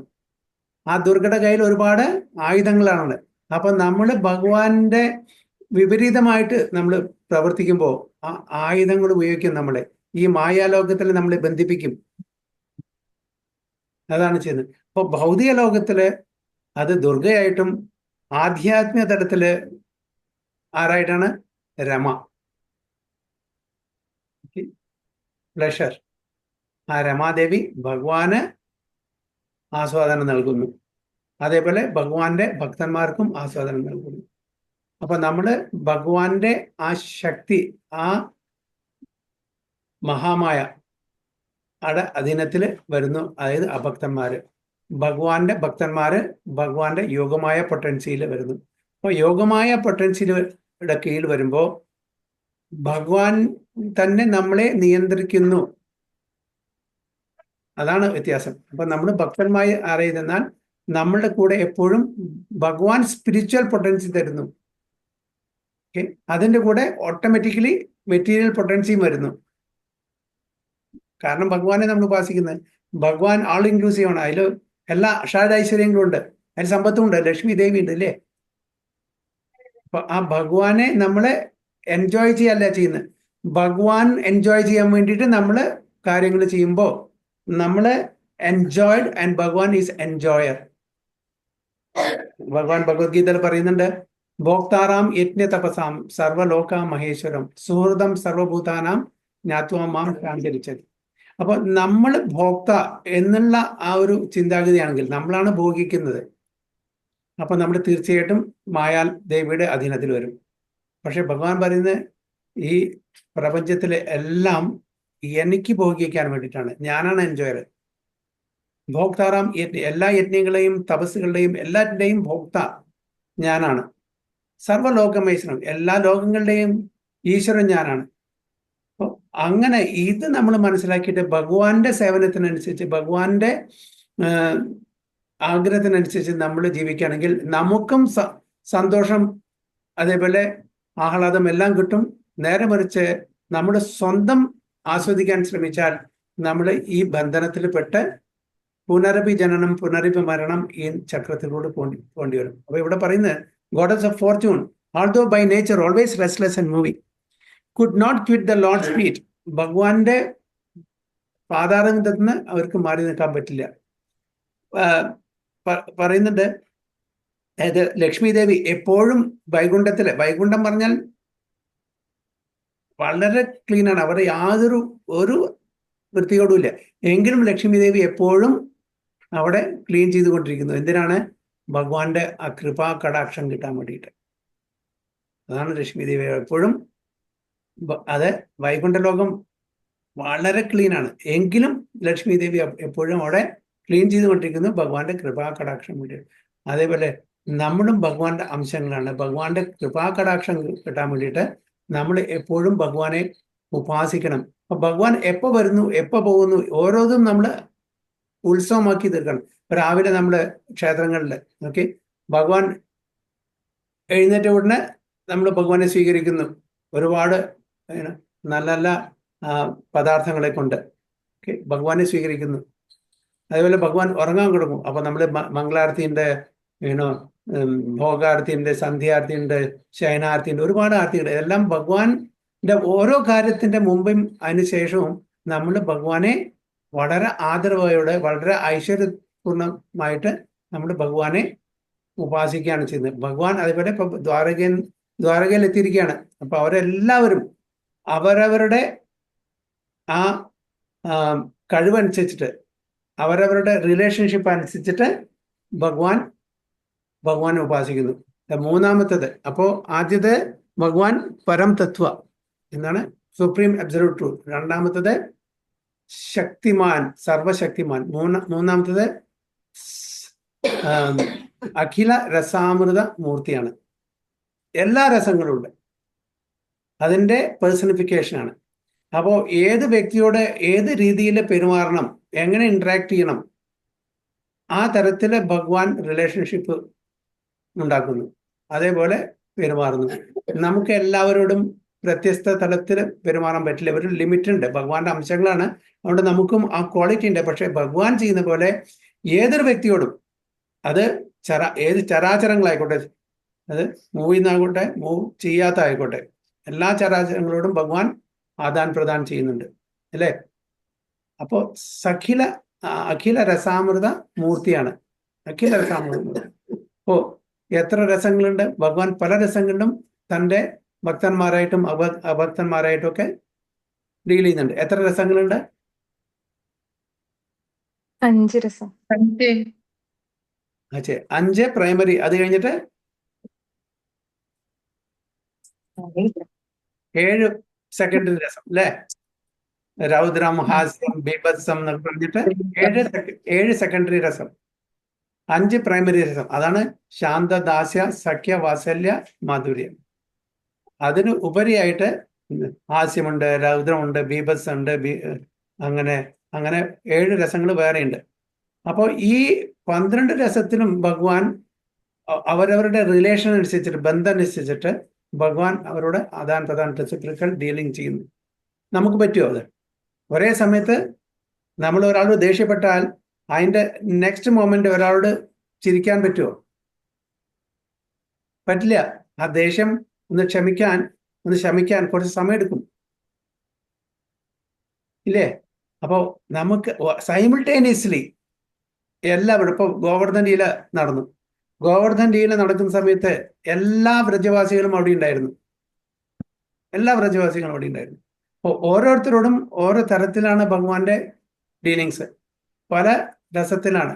ആ ദുർഗയുടെ കയ്യിൽ ഒരുപാട് ആയുധങ്ങളാണ്. അപ്പൊ നമ്മൾ ഭഗവാന്റെ വിപരീതമായിട്ട് നമ്മൾ പ്രവർത്തിക്കുമ്പോൾ ആ ആയുധങ്ങൾ ഉപയോഗിക്കും, നമ്മളെ ഈ മായാലോകത്തിൽ നമ്മളെ ബന്ധിപ്പിക്കും. അതാണ് ചെയ്യുന്നത്. അപ്പൊ ഭൗതിക ലോകത്തില് അത് ദുർഗയായിട്ടും ആധ്യാത്മിക തലത്തില് ആരായിട്ടാണ്? രമ, പ്ലഷർ. ആ രമാദേവി ഭഗവാന് ആസ്വാദനം നൽകുന്നു. അതേപോലെ ഭഗവാന്റെ ഭക്തന്മാർക്കും ആസ്വാദനം നൽകുന്നു. അപ്പൊ നമ്മള് ഭഗവാന്റെ ആ ശക്തി, ആ മഹാമായ അവിടെ അധീനത്തിൽ വരുന്നു. അതായത് അഭക്തന്മാര്. ഭഗവാന്റെ ഭക്തന്മാര് ഭഗവാന്റെ യോഗമായ പൊട്ടൻസിയിൽ വരുന്നു. അപ്പൊ യോഗമായ പൊട്ടൻസിയുടെ കീഴിൽ വരുമ്പോൾ ഭഗവാൻ തന്നെ നമ്മളെ നിയന്ത്രിക്കുന്നു. അതാണ് വ്യത്യാസം. അപ്പൊ നമ്മൾ ഭക്തന്മായി അറിയുന്നാൽ നമ്മളുടെ കൂടെ എപ്പോഴും ഭഗവാൻ സ്പിരിച്വൽ പൊട്ടൻസി തരുന്നു. അതിൻ്റെ കൂടെ ഓട്ടോമാറ്റിക്കലി മെറ്റീരിയൽ പൊട്ടൻസിയും വരുന്നു. കാരണം ഭഗവാനെ നമ്മൾ ഉപാസിക്കുന്നത്, ഭഗവാൻ ആൾ ഇൻക്ലൂസീവ് ആണ്. അതിൽ എല്ലാ ഐശ്വര്യങ്ങളും ഉണ്ട്, അതിൽ സമ്പത്തും ഉണ്ട്, ലക്ഷ്മി ദേവി ഉണ്ട് അല്ലേ. അപ്പൊ ആ ഭഗവാനെ നമ്മളെ എൻജോയ് ചെയ്യല്ല ചെയ്യുന്നത്, ഭഗവാൻ എൻജോയ് ചെയ്യാൻ വേണ്ടിയിട്ട് നമ്മൾ കാര്യങ്ങൾ ചെയ്യുമ്പോൾ നമ്മൾ എൻജോയ്ഡ് ആൻഡ് ഭഗവാൻ ഈസ് എൻജോയർ. ഭഗവാൻ ഭഗവത്ഗീതയിൽ പറയുന്നുണ്ട്, ഭോക്താറാം യജ്ഞ തപസാം സർവലോക മഹേശ്വരം സുഹൃതം സർവഭൂതാനാം ജ്ഞാത്വാമാം കാഞ്ചരിച്ചത്. അപ്പൊ നമ്മൾ ഭോക്ത എന്നുള്ള ആ ഒരു ചിന്താഗതിയാണെങ്കിൽ നമ്മളാണ് ഭോഗിക്കുന്നത്. അപ്പൊ നമ്മൾ തീർച്ചയായിട്ടും മായാൽ ദേവിയുടെ അധീനത്തിൽ വരും. പക്ഷെ ഭഗവാൻ പറയുന്നത് ഈ പ്രപഞ്ചത്തിലെ എല്ലാം എനിക്ക് ഭോഗിക്കാൻ വേണ്ടിയിട്ടാണ്, ഞാനാണ് എൻജോയർ. ഭോക്താറാം എല്ലാ യജ്ഞങ്ങളെയും തപസ്സുകളുടെയും എല്ലാറ്റിൻ്റെയും ഭോക്ത ഞാനാണ്. സർവ്വലോകമൈശ്വരം, എല്ലാ ലോകങ്ങളുടെയും ഈശ്വരൻ ഞാനാണ്. അപ്പോൾ അങ്ങനെ ഇത് നമ്മൾ മനസ്സിലാക്കിയിട്ട് ഭഗവാന്റെ സേവനത്തിനനുസരിച്ച്, ഭഗവാന്റെ ആഗ്രഹത്തിനനുസരിച്ച് നമ്മൾ ജീവിക്കുകയാണെങ്കിൽ നമുക്കും സന്തോഷം, അതേപോലെ ആഹ്ലാദം എല്ലാം കിട്ടും. നേരെ മറിച്ച് നമ്മുടെ സ്വന്തം ആസ്വദിക്കാൻ ശ്രമിച്ചാൽ നമ്മൾ ഈ ബന്ധനത്തിൽ പെട്ട് പുനരഭി ജനനം പുനരഭി മരണം ഈ ചക്രത്തിലൂടെ പോണ്ടി വരും. അപ്പൊ ഇവിടെ പറയുന്നത് goddess of fortune, although by nature always restless and moving, could not quit the Lord's feet. ഭഗവാന്റെ പാതാരത്തിൽ നിന്ന് അവർക്ക് മാറി നിൽക്കാൻ പറ്റില്ല. പറയുന്നുണ്ട്, അതായത് ലക്ഷ്മി ദേവി എപ്പോഴും വൈകുണ്ഠത്തില്, വൈകുണ്ഠം പറഞ്ഞാൽ വളരെ ക്ലീനാണ്, അവിടെ യാതൊരു വൃത്തിയോടുമില്ല. എങ്കിലും ലക്ഷ്മി ദേവി എപ്പോഴും അവിടെ ക്ലീൻ ചെയ്തുകൊണ്ടിരിക്കുന്നു. എന്തിനാണ്? ഭഗവാന്റെ ആ കൃപാ കടാക്ഷം കിട്ടാൻ വേണ്ടിയിട്ട്. അതാണ് ലക്ഷ്മി ദേവി എപ്പോഴും അത് വൈകുണ്ഠലോകം വളരെ ക്ലീൻ ആണ്, എങ്കിലും ലക്ഷ്മി ദേവി എപ്പോഴും അവിടെ ക്ലീൻ ചെയ്തുകൊണ്ടിരിക്കുന്നു ഭഗവാന്റെ കൃപാ കടാക്ഷം വേണ്ടി. അതേപോലെ നമ്മളും ഭഗവാന്റെ അംശങ്ങളാണ്. ഭഗവാന്റെ കൃപാ കടാക്ഷം കിട്ടാൻ വേണ്ടിയിട്ട് നമ്മൾ എപ്പോഴും ഭഗവാനെ ഉപാസിക്കണം. അപ്പൊ ഭഗവാൻ എപ്പോ വരുന്നു എപ്പോ പോകുന്നു ഓരോന്നും നമ്മൾ ഉത്സവമാക്കി തീർക്കണം. രാവിലെ നമ്മൾ ക്ഷേത്രങ്ങളിൽ ഓക്കെ ഭഗവാൻ എഴുന്നേറ്റ ഉടനെ നമ്മൾ ഭഗവാനെ സ്വീകരിക്കുന്നു ഒരുപാട് നല്ല നല്ല പദാർത്ഥങ്ങളെ കൊണ്ട് ഭഗവാനെ സ്വീകരിക്കുന്നു. അതേപോലെ ഭഗവാൻ ഉറങ്ങാൻ കൊടുക്കും. അപ്പൊ നമ്മൾ മംഗളാരത്തിൻ്റെ ഭോഗാരത്തിൻ്റെ, സന്ധ്യാരത്തിൻ്റെ, ശയനാരത്തിൻ്റെ, ഒരുപാട് ആർത്തിയുണ്ട്. ഇതെല്ലാം ഭഗവാന്റെ ഓരോ കാര്യത്തിന്റെ മുമ്പും അതിനുശേഷവും നമ്മൾ ഭഗവാനെ വളരെ ആദരവോടെ വളരെ ഐശ്വര്യപൂർണമായിട്ട് നമ്മൾ ഭഗവാനെ ഉപാസിക്കുകയാണ് ചെയ്യുന്നത്. ഭഗവാൻ അതേപോലെ ഇപ്പൊ ദ്വാരകയിൽ എത്തിയിരിക്കുകയാണ്. അപ്പൊ അവരെല്ലാവരും അവരവരുടെ ആ കഴിവനുസരിച്ചിട്ട് അവരവരുടെ റിലേഷൻഷിപ്പ് അനുസരിച്ചിട്ട് ഭഗവാനെ ഉപാസിക്കുന്നു. മൂന്നാമത്തത്, അപ്പോ ആദ്യത്തെ ഭഗവാൻ പരം തത്വ എന്നാണ്, സുപ്രീം അബ്സല്യൂട്ട് ട്രൂത്ത്. രണ്ടാമത്തത് ശക്തിമാൻ, സർവശക്തിമാൻ. മൂന്നാമത്തത് അഖില രസാമൃത മൂർത്തിയാണ്. എല്ലാ രസങ്ങളും ഉണ്ട്, അതിൻ്റെ പേഴ്സണിഫിക്കേഷനാണ്. അപ്പോൾ ഏത് വ്യക്തിയോട് ഏത് രീതിയിൽ പെരുമാറണം, എങ്ങനെ ഇന്ററാക്ട് ചെയ്യണം, ആ തരത്തിൽ ഭഗവാൻ റിലേഷൻഷിപ്പ് ഉണ്ടാക്കുന്നു, അതേപോലെ പെരുമാറുന്നു. നമുക്ക് എല്ലാവരോടും വ്യത്യസ്ത തലത്തിൽ പെരുമാറാൻ പറ്റില്ല, ഒരു ലിമിറ്റ് ഉണ്ട്. ഭഗവാന്റെ അംശങ്ങളാണ്, അതുകൊണ്ട് നമുക്കും ആ ക്വാളിറ്റി ഉണ്ട്. പക്ഷെ ഭഗവാൻ ചെയ്യുന്ന പോലെ ഏതൊരു വ്യക്തിയോടും, അത് ഏത് ചരാചരങ്ങളായിക്കോട്ടെ, അത് മൂവ് ചെയ്യുന്നതായിക്കോട്ടെ മൂവ് ചെയ്യാത്ത ആയിക്കോട്ടെ, എല്ലാ ചരാചരങ്ങളോടും ഭഗവാൻ ആദാൻ പ്രദാനം ചെയ്യുന്നുണ്ട് അല്ലേ. അപ്പോ അഖില രസാമൃത മൂർത്തിയാണ്, അഖില രസാമൃത. അപ്പോ എത്ര രസങ്ങളുണ്ട്? ഭഗവാൻ പല രസങ്ങളിലും തൻ്റെ ഭക്തന്മാരായിട്ടും അഭക്തന്മാരായിട്ടും ഒക്കെ ഡീൽ ചെയ്യുന്നുണ്ട്. എത്ര രസങ്ങളുണ്ട്? 5 രസം. 5 പ്രൈമറി. അത് കഴിഞ്ഞിട്ട് 7 സെക്കൻഡറി രസം അല്ലേ. രൗദ്രം, ഹാസ്യം, ബീഭത്സം എന്നൊക്കെ പറഞ്ഞിട്ട് 7 സെക്കൻഡറി രസം, 5 പ്രൈമറി രസം. അതാണ് ശാന്ത, ദാസ്യ, സഖ്യ, വാത്സല്യ, മാധുര്യം. അതിന് ഉപരിയായിട്ട് ഹാസ്യമുണ്ട്, രൗദ്രമുണ്ട്, ബീഭത്സമുണ്ട്, അങ്ങനെ 7 രസങ്ങൾ വേറെയുണ്ട്. അപ്പോൾ ഈ 12 രസത്തിലും ഭഗവാൻ അവരവരുടെ റിലേഷൻ അനുസരിച്ചിട്ട്, ബന്ധം അനുസരിച്ചിട്ട് ഭഗവാൻ അവരോട് ആദാൻ പ്രദാൻ റെസിപ്രോക്കൽ ഡീലിംഗ് ചെയ്യുന്നു. നമുക്ക് പറ്റുമോ അത്? ഒരേ സമയത്ത് നമ്മൾ ഒരാളോട് ദേഷ്യപ്പെട്ടാൽ അതിൻ്റെ നെക്സ്റ്റ് മൊമെന്റ് ഒരാളോട് ചിരിക്കാൻ പറ്റുമോ? പറ്റില്ല. ആ ദേഷ്യം ഒന്ന് ശമിക്കാൻ കുറച്ച് സമയം എടുക്കും ഇല്ലേ. അപ്പോൾ നമുക്ക് സൈമിൾട്ടേനിയസ്ലി എല്ലാവരും, ഇപ്പോൾ ഗോവർദ്ധൻ ലീല നടന്നു. ഗോവർദ്ധൻ ലീല നടക്കുന്ന സമയത്ത് എല്ലാ വ്രജവാസികളും അവിടെ ഉണ്ടായിരുന്നു. അപ്പോൾ ഓരോരുത്തരോടും ഓരോ തരത്തിലാണ് ഭഗവാന്റെ ഡീലിങ്സ്. പല രസത്തിലാണ്,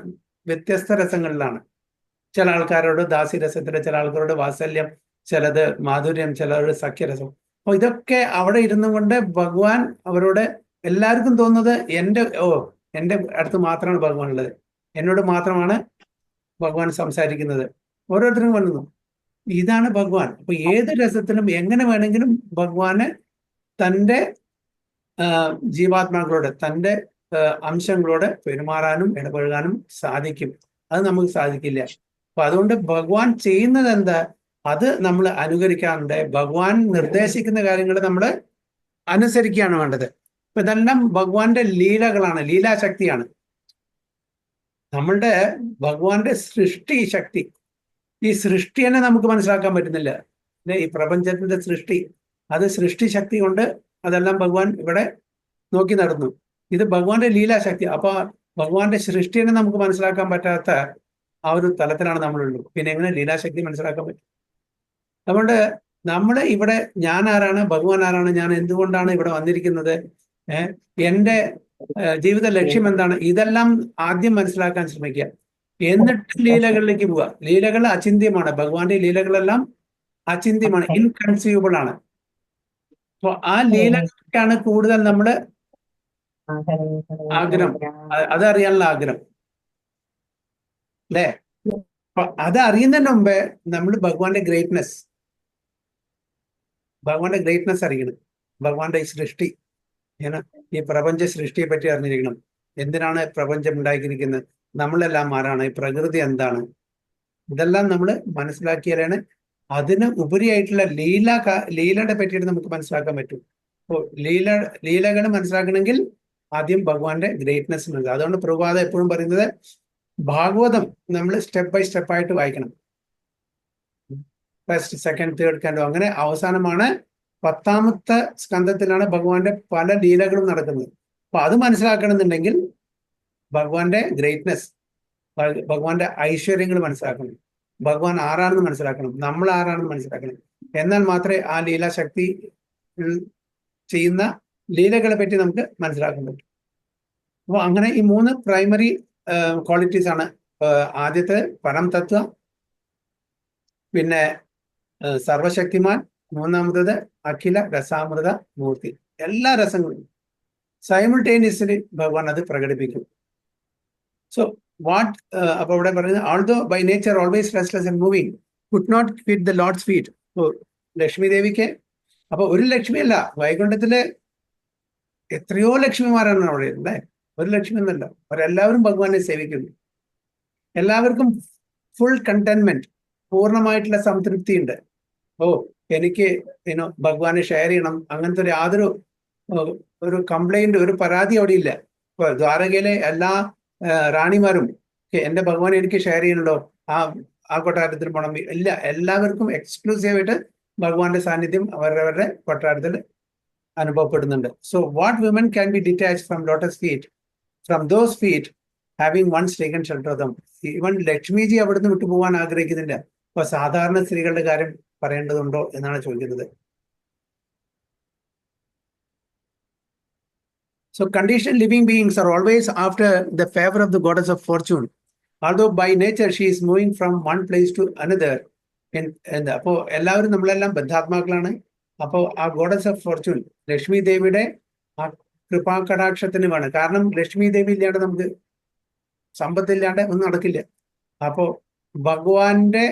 വ്യത്യസ്ത രസങ്ങളിലാണ്. ചില ആൾക്കാരോട് ദാസ്യരസത്തിൽ, ചില ആൾക്കാരോട് വാത്സല്യം, ചിലത് മാധുര്യം, ചിലരോട് സഖ്യരസം. അപ്പോൾ ഇതൊക്കെ അവിടെ ഇരുന്നു കൊണ്ട് ഭഗവാൻ അവരോട്, എല്ലാവർക്കും തോന്നുന്നത് എൻ്റെ അടുത്ത് മാത്രമാണ് ഭഗവാൻ ഉള്ളത്, എന്നോട് മാത്രമാണ് ഭഗവാൻ സംസാരിക്കുന്നത്. ഓരോരുത്തരും വന്നു. ഇതാണ് ഭഗവാൻ. അപ്പൊ ഏത് രസത്തിലും എങ്ങനെ വേണമെങ്കിലും ഭഗവാന് തൻ്റെ ജീവാത്മാക്കളോട്, തൻ്റെ അംശങ്ങളോട് പെരുമാറാനും ഇടപഴകാനും സാധിക്കും. അത് നമുക്ക് സാധിക്കില്ല. അപ്പൊ അതുകൊണ്ട് ഭഗവാൻ ചെയ്യുന്നത് എന്താ, അത് നമ്മൾ അനുകരിക്കാറുണ്ട്. ഭഗവാൻ നിർദ്ദേശിക്കുന്ന കാര്യങ്ങൾ നമ്മൾ അനുസരിക്കുകയാണ് വേണ്ടത്. അപ്പൊ ഇതെല്ലാം ഭഗവാന്റെ ലീലകളാണ്, ലീലാശക്തിയാണ്. നമ്മളുടെ ഭഗവാന്റെ സൃഷ്ടി ശക്തി, ഈ സൃഷ്ടി തന്നെ നമുക്ക് മനസ്സിലാക്കാൻ പറ്റുന്നില്ല. ഈ പ്രപഞ്ചത്തിന്റെ സൃഷ്ടി, അത് സൃഷ്ടി ശക്തി കൊണ്ട് അതെല്ലാം ഭഗവാൻ ഇവിടെ നോക്കി നടന്നു. ഇത് ഭഗവാന്റെ ലീലാശക്തി. അപ്പൊ ഭഗവാന്റെ സൃഷ്ടി തന്നെ നമുക്ക് മനസ്സിലാക്കാൻ പറ്റാത്ത ആ ഒരു തലത്തിലാണ് നമ്മളുള്ളത്. പിന്നെ എങ്ങനെ ലീലാശക്തി മനസ്സിലാക്കാൻ പറ്റും? അതുകൊണ്ട് നമ്മൾ ഇവിടെ ഞാൻ ആരാണ്, ഭഗവാൻ ആരാണ്, ഞാൻ എന്തുകൊണ്ടാണ് ഇവിടെ വന്നിരിക്കുന്നത്, എൻ്റെ ജീവിത ലക്ഷ്യം എന്താണ്, ഇതെല്ലാം ആദ്യം മനസ്സിലാക്കാൻ ശ്രമിക്കുക. എന്നിട്ട് ലീലകളിലേക്ക് പോവുക. ലീലകൾ അചിന്ത്യമാണ്. ഭഗവാന്റെ ലീലകളെല്ലാം അചിന്ത്യമാണ്, ഇൻകൺസീവബിൾ ആണ്. അപ്പൊ ആ ലീലകൾക്കാണ് കൂടുതൽ നമ്മള് ആഗ്രഹം, അതറിയാനുള്ള ആഗ്രഹം അല്ലേ? അപ്പൊ അത് അറിയുന്നതിന് മുമ്പേ നമ്മൾ ഭഗവാന്റെ ഗ്രേറ്റ്നെസ് അറിയണം. ഭഗവാന്റെ ഈ സൃഷ്ടി, ഈ പ്രപഞ്ച സൃഷ്ടിയെ പറ്റി അറിഞ്ഞിരിക്കണം. എന്തിനാണ് പ്രപഞ്ചം ഉണ്ടാക്കിയിരിക്കുന്നത്, നമ്മളെല്ലാം ആരാണ്, ഈ പ്രകൃതി എന്താണ്, ഇതെല്ലാം നമ്മൾ മനസ്സിലാക്കിയാലാണ് അതിന് ഉപരിയായിട്ടുള്ള ലീലയുടെ പറ്റിയിട്ട് നമുക്ക് മനസ്സിലാക്കാൻ പറ്റും. അപ്പോൾ ലീലകൾ മനസ്സിലാക്കണമെങ്കിൽ ആദ്യം ഭഗവാന്റെ ഗ്രേറ്റ്നെസ് ഉണ്ട്. അതുകൊണ്ട് പ്രഭാത എപ്പോഴും പറയുന്നത് ഭാഗവതം നമ്മൾ സ്റ്റെപ്പ് ബൈ സ്റ്റെപ്പ് ആയിട്ട് വായിക്കണം. ഫസ്റ്റ്, സെക്കൻഡ്, തേർഡ് കാൻഡോ, അങ്ങനെ അവസാനമാണ് 10ാമത്തെ സ്കന്ധത്തിലാണ് ഭഗവാന്റെ പല ലീലകളും നടക്കുന്നത്. അപ്പൊ അത് മനസ്സിലാക്കണമെന്നുണ്ടെങ്കിൽ ഭഗവാന്റെ ഗ്രേറ്റ്നെസ്, ഭഗവാന്റെ ഐശ്വര്യങ്ങൾ മനസ്സിലാക്കണം, ഭഗവാൻ ആരാണെന്ന് മനസ്സിലാക്കണം, നമ്മൾ ആരാണെന്ന് മനസ്സിലാക്കണം. എന്നാൽ മാത്രമേ ആ ലീലാശക്തി ചെയ്യുന്ന ലീലകളെ പറ്റി നമുക്ക് മനസ്സിലാക്കാൻ പറ്റും. അപ്പോൾ അങ്ങനെ ഈ 3 പ്രൈമറി ക്വാളിറ്റീസ് ആണ്. ആദ്യത്തെ പരം തത്വ, പിന്നെ സർവശക്തിമാൻ, മൂന്നാമത്തത് അഖില രസാമൃത മൂർത്തി. എല്ലാ രസങ്ങളും സൈമിൾട്ടേനിയസ്ലി ഭഗവാൻ അത് പ്രകടിപ്പിക്കും. സോ വാട്ട് അപ്പൊ ഇവിടെ പറയുന്നത്, although by nature always restless and moving, could not quit the lord's feet. Lakshmi ദേവിക്ക് അപ്പൊ ഒരു ലക്ഷ്മിയല്ല, വൈകുണ്ഠത്തില് എത്രയോ ലക്ഷ്മിമാരാണ് അവിടെ അല്ലേ? ഒരു ലക്ഷ്മി എന്നല്ല, അവരെല്ലാവരും ഭഗവാനെ സേവിക്കുന്നു. എല്ലാവർക്കും ഫുൾ കണ്ടെന്റ്മെന്റ്, പൂർണ്ണമായിട്ടുള്ള സംതൃപ്തി ഉണ്ട്. എനിക്ക് ഭഗവാനെ ഷെയർ ചെയ്യണം, അങ്ങനത്തെ ഒരു കംപ്ലൈന്റ്, ഒരു പരാതി അവിടെ ഇല്ല. ഇപ്പൊ ദ്വാരകയിലെ എല്ലാ റാണിമാരും എന്റെ ഭഗവാൻ എനിക്ക് ഷെയർ ചെയ്യണല്ലോ, ആ കൊട്ടാരത്തിൽ പോകണം ഇല്ല. എല്ലാവർക്കും എക്സ്ക്ലൂസീവായിട്ട് ഭഗവാന്റെ സാന്നിധ്യം അവരവരുടെ കൊട്ടാരത്തിൽ അനുഭവപ്പെടുന്നുണ്ട്. So what women can be detached from lotus feet, from those feet having once taken shelter of them. Even Lakshmiji അവിടുന്ന് വിട്ടുപോകാൻ ആഗ്രഹിക്കുന്നില്ല. അപ്പൊ സാധാരണ സ്ത്രീകളുടെ കാര്യം പറയേണ്ടതുണ്ടോ എന്നാണ് ചോദിക്കുന്നത്. So conditioned living beings are always after the favor of the goddess of fortune. Although by nature she is moving from one place to another. അപ്പോ എല്ലാവരും നമ്മളെല്ലാം ബദ്ധാത്മാക്കളാണ്. അപ്പോൾ ആ ഗോഡസ് ഓഫ് ഫോർച്യൂൺ ലക്ഷ്മി ദേവിയുടെ ആ കൃപാകടാക്ഷത്തിന് വേണം. കാരണം ലക്ഷ്മി ദേവി ഇല്ലാണ്ട് നമുക്ക് സമ്പത്തില്ലാണ്ട് ഒന്നും നടക്കില്ല. അപ്പോ ഭഗവാന്റെ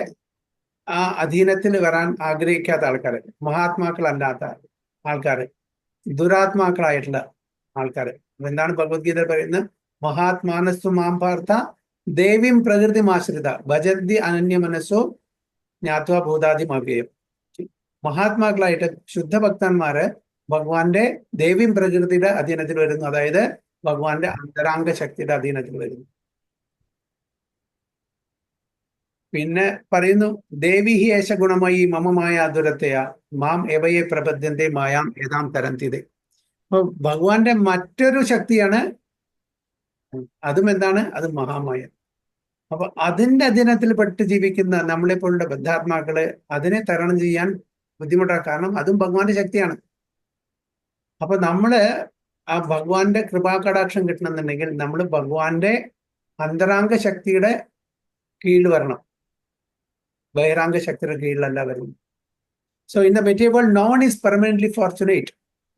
ആ അധീനത്തിൽ വരാൻ ആഗ്രഹിക്കാത്ത ആൾക്കാർ, മഹാത്മാക്കളല്ലാത്ത ആൾക്കാർ, ദുരാത്മാക്കളായിട്ടുള്ള ആൾക്കാർ, എന്താണ് ഭഗവത്ഗീത പറയുന്നത്? മഹാത്മാനസ്തു മാം പാർത്ഥ ദേവീം പ്രകൃതി ആശ്രിത ഭജന്തി അനന്യ മനസ്സോ ജ്ഞാത്വാ ഭൂതാദി അവ്യയം. മഹാത്മാക്കളായിട്ട് ശുദ്ധഭക്തന്മാര് ഭഗവാന്റെ ദേവീം പ്രകൃതിയുടെ അധീനത്തിൽ വരുന്നു. അതായത് ഭഗവാന്റെ അന്തരാംഗ ശക്തിയുടെ അധീനത്തിൽ വരുന്നു. പിന്നെ പറയുന്നു, ദേവി ഹി ഏശ ഗുണമയി മമമായ ദുരത്തയ മാം എവയെ പ്രബദ്ധ്യന്തേ മായാം ഏതാം തരന്തിതേ. അപ്പൊ ഭഗവാന്റെ മറ്റൊരു ശക്തിയാണ്, അതും എന്താണ്? അത് മഹാമായ. അപ്പൊ അതിന്റെ അധീനത്തിൽ പെട്ട് ജീവിക്കുന്ന നമ്മളെപ്പോലുള്ള ബദ്ധാത്മാക്കള് അതിനെ തരണം ചെയ്യാൻ ബുദ്ധിമുട്ടാണ്. കാരണം അതും ഭഗവാന്റെ ശക്തിയാണ്. അപ്പൊ നമ്മള് ആ ഭഗവാന്റെ കൃപാകടാക്ഷം കിട്ടണമെന്നുണ്ടെങ്കിൽ നമ്മൾ ഭഗവാന്റെ അന്തരാംഗ ശക്തിയുടെ കീഴിൽ വരണം, ബഹിരാംഗ ശക്തിയുടെ കീഴിലല്ല വരുന്നത്. So in the material world no one is permanently fortunate,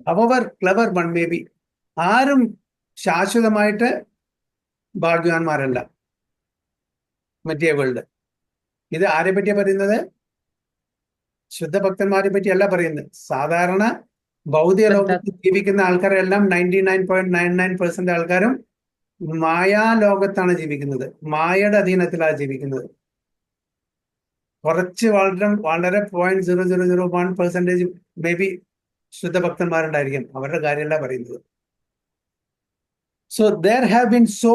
however clever one may be. ആരും ശാശ്വതമായിട്ട് ഭാഗ്യവാന്മാരല്ല മെറ്റീരിയൽ വേൾഡ്. ഇത് ആരെ പറ്റിയാ പറയുന്നത്? ശുദ്ധഭക്തന്മാരെ പറ്റിയല്ല പറയുന്നത്. സാധാരണ ഭൗതിക ലോകത്തിൽ ജീവിക്കുന്ന ആൾക്കാരെല്ലാം 99.99% ആൾക്കാരും മായാലോകത്താണ് ജീവിക്കുന്നത്, മായയുടെ അധീനത്തിലാണ് ജീവിക്കുന്നത്. കുറച്ച് വളരെ 0.0001% മേ ബി ശുദ്ധഭക്തന്മാരുണ്ടായിരിക്കും. അവരുടെ കാര്യമല്ല പറയുന്നത്. So there have been so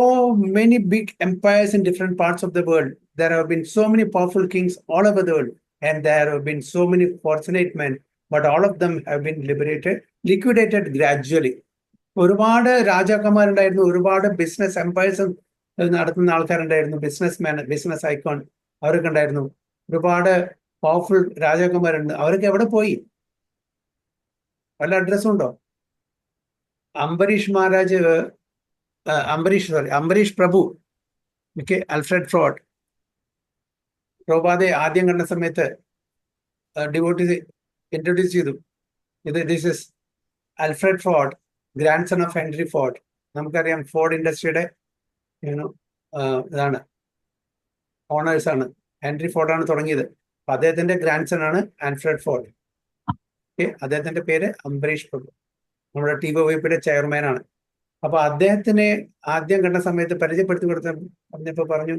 many big empires in different parts of the world. There have been so many powerful kings all over the world, and there have been so many fortunate men, but all of them have been liquidated gradually. ഒരുപാട് രാജാക്കന്മാരുണ്ടായിരുന്നു, ഒരുപാട് business empires നടത്തുന്ന ആൾക്കാരുണ്ടായിരുന്നു, business icon അവരൊക്കെ ഉണ്ടായിരുന്നു. ഒരുപാട് powerful രാജാക്കന്മാരുണ്ട്. അവരൊക്കെ എവിടെ പോയി? വല്ല അഡ്രസ്സും ഉണ്ടോ? അംബരീഷ് മഹാരാജ് അംബരീഷ് പ്രഭു, ഓക്കെ, അൽഫ്രഡ് ഫ്രോഡ്. പ്രഭുപാദെ ആദ്യം കണ്ട സമയത്ത് ഡിവോട്ടീസ് ഇൻട്രൊഡ്യൂസ് ചെയ്തു. This is Alfred Ford, grand son of Henry Ford. നമുക്കറിയാം ഫോർഡ് ഇൻഡസ്ട്രിയുടെ ഇതാണ്, ഓണേഴ്സ് ആണ്. ഹെൻറി ഫോർഡാണ് തുടങ്ങിയത്. അപ്പൊ അദ്ദേഹത്തിന്റെ ഗ്രാൻഡ് സൺ ആണ് ആൽഫ്രഡ് ഫോർഡ്. ഓക്കെ, അദ്ദേഹത്തിന്റെ പേര് അംബരീഷ് പ്രഭു, നമ്മുടെ TVOP ചെയർമാൻ ആണ്. അപ്പൊ അദ്ദേഹത്തിനെ ആദ്യം കണ്ട സമയത്ത് പരിചയപ്പെടുത്തി പറഞ്ഞപ്പോ പറഞ്ഞു,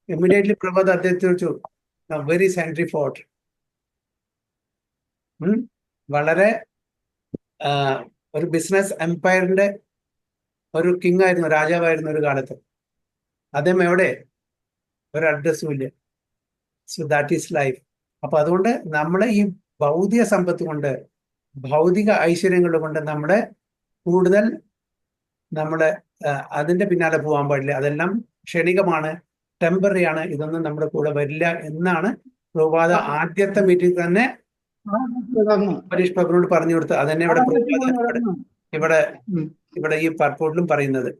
ഇമ്മീഡിയറ്റ്ലി പ്രഭാത് അദ്ദേഹത്തെ ചോദിച്ചു, വെരി ഹെൻറി ഫോർഡ്. വളരെ ഒരു ബിസിനസ് എംപയറിന്റെ ഒരു കിങ് ആയിരുന്നു, രാജാവായിരുന്നു ഒരു കാലത്ത്. അദ്ദേഹം എവിടെ, ഒരു അഡ്രസ്സും ഇല്ല. So that is life. അപ്പൊ അതുകൊണ്ട് നമ്മളെ ഈ ഭൗതിക സമ്പത്ത് കൊണ്ട്, ഭൗതിക ഐശ്വര്യങ്ങൾ കൊണ്ട് നമ്മുടെ കൂടുതൽ നമ്മുടെ അതിന്റെ പിന്നാലെ പോകാൻ പാടില്ല. അതെല്ലാം ക്ഷണികമാണ്, ടെമ്പററി ആണ്, ഇതൊന്നും നമ്മുടെ കൂടെ വരില്ല എന്നാണ് പ്രഭുപാദ ആദ്യത്തെ മീറ്റിംഗ് തന്നെ അംബരീഷ് പ്രഭുവിനോട് പറഞ്ഞു കൊടുത്ത്. അതന്നെ ഇവിടെ ഇവിടെ ഈ പർപ്പോട്ടിലും പറയുന്നത്.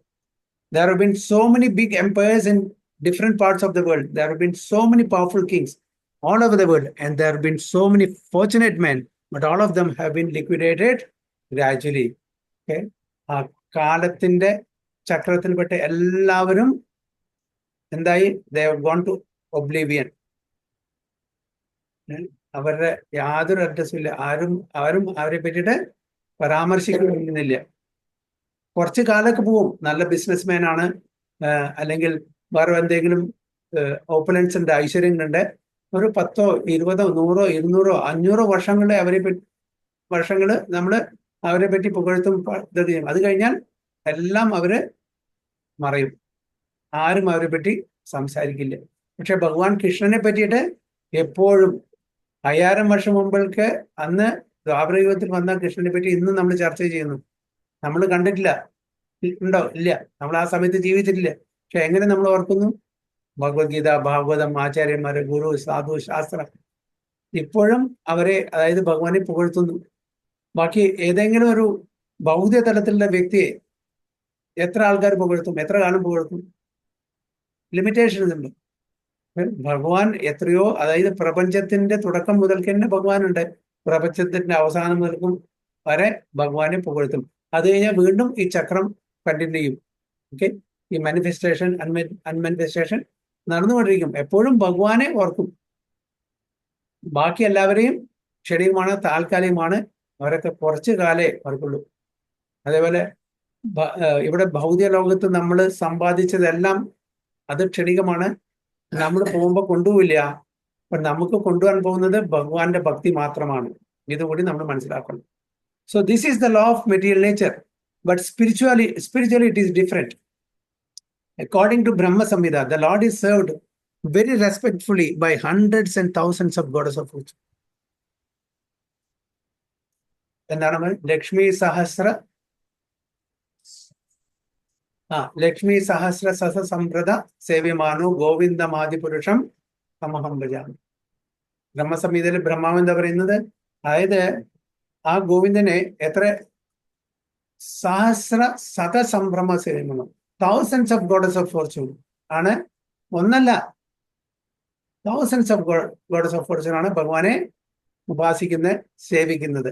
There have been so many big empires in different parts of the world. There have been so many powerful kings all over the world, and there have been so many fortunate men, but all of them have been liquidated gradually. Okay, ആ കാലത്തിന്റെ ചക്രത്തിൽപ്പെട്ട എല്ലാവരും എന്തായി, they have gone to oblivion. അവരുടെ യാതൊരു അഡ്രസ്സും ഇല്ല. ആരും അവരെ പറ്റിയിട്ട് പരാമർശിക്കുന്നില്ല. കുറച്ച് കാലമൊക്കെ പോവും, നല്ല ബിസിനസ്മാൻ ആണ്, അല്ലെങ്കിൽ വേറെ എന്തെങ്കിലും ഓപ്പുലൻസ് ഉണ്ട്, ഐശ്വര്യങ്ങളുണ്ട്. ഒരു 10, 20, 100, 200, 500 വർഷങ്ങള് നമ്മൾ അവരെ പറ്റി പുകഴ്ത്തും ഇത് ചെയ്യും. അത് കഴിഞ്ഞാൽ എല്ലാം അവര് മറയും, ആരും അവരെ പറ്റി സംസാരിക്കില്ല. പക്ഷെ ഭഗവാൻ കൃഷ്ണനെ പറ്റിയിട്ട് എപ്പോഴും 5000 വർഷം മുമ്പൾക്ക് അന്ന് ദ്വാപരയുഗത്തിൽ വന്ന കൃഷ്ണനെ പറ്റി ഇന്നും നമ്മൾ ചർച്ച ചെയ്യുന്നു. നമ്മൾ കണ്ടിട്ടില്ല, ഉണ്ടോ? ഇല്ല, നമ്മൾ ആ സമയത്ത് ജീവിച്ചിട്ടില്ല. പക്ഷെ എങ്ങനെ നമ്മൾ ഓർക്കുന്നു? ഭഗവത്ഗീത, ഭാഗവതം, ആചാര്യന്മാര്, ഗുരു, സാധു, ശാസ്ത്രം, ഇപ്പോഴും അവരെ, അതായത് ഭഗവാനെ പുകഴ്ത്തുന്നു. ബാക്കി ഏതെങ്കിലും ഒരു ഭൗതിക തലത്തിലുള്ള വ്യക്തിയെ എത്ര ആൾക്കാർ പുകഴ്ത്തും, എത്ര കാലം പുകഴ്ത്തും? ലിമിറ്റേഷൻസ് ഉണ്ട്. ഭഗവാൻ എത്രയോ, അതായത് പ്രപഞ്ചത്തിന്റെ തുടക്കം മുതൽക്ക് തന്നെ ഭഗവാനുണ്ട്, പ്രപഞ്ചത്തിന്റെ അവസാനം മുതൽക്കും വരെ ഭഗവാനെ പുകഴ്ത്തും. അത് കഴിഞ്ഞാൽ വീണ്ടും ഈ ചക്രം കണ്ടിന്യൂ ചെയ്യും. ഓക്കെ, ഈ മാനിഫെസ്റ്റേഷൻ അൺമാനിഫെസ്റ്റേഷൻ നടന്നുകൊണ്ടിരിക്കും. എപ്പോഴും ഭഗവാനെ ഓർക്കും. ബാക്കി എല്ലാവരെയും ക്ഷണികമാണ്, താൽക്കാലികമാണ്, അവരൊക്കെ കുറച്ച് കാലേ ഓർക്കുള്ളൂ. അതേപോലെ ഇവിടെ ഭൗതിക ലോകത്ത് നമ്മൾ സമ്പാദിച്ചതെല്ലാം അത് ക്ഷണികമാണ്, നമ്മൾ പോകുമ്പോൾ കൊണ്ടുപോവില്ല. അപ്പൊ നമുക്ക് കൊണ്ടുപോകാൻ പോകുന്നത് ഭഗവാന്റെ ഭക്തി മാത്രമാണ്. ഇതുകൂടി നമ്മൾ മനസ്സിലാക്കണം. So this is the law of material nature, but spiritually it is different. According to Brahma Samhita, the Lord is served very respectfully by hundreds and thousands of goddess of fortune. എന്താണ് ലക്ഷ്മി സഹസ്ര സഹസ്രസംപ്രദ സേവ്യമാനോ ഗോവിന്ദമാദിപുരുഷം സമഹം ഭജാമി. ബ്രഹ്മസംഹിതയിൽ ബ്രഹ്മാവ് എന്താ പറയുന്നത്? അതായത് ആ ഗോവിന്ദനെ എത്ര ശതസംഭ്രമ സേവ്യമാനോ, thousands of goddess of fortune ആണ്, ഒന്നല്ല, thousands of goddess of fortune ആണ് ഭഗവാനെ ഉപാസിക്കുന്നത്, സേവിക്കുന്നത്.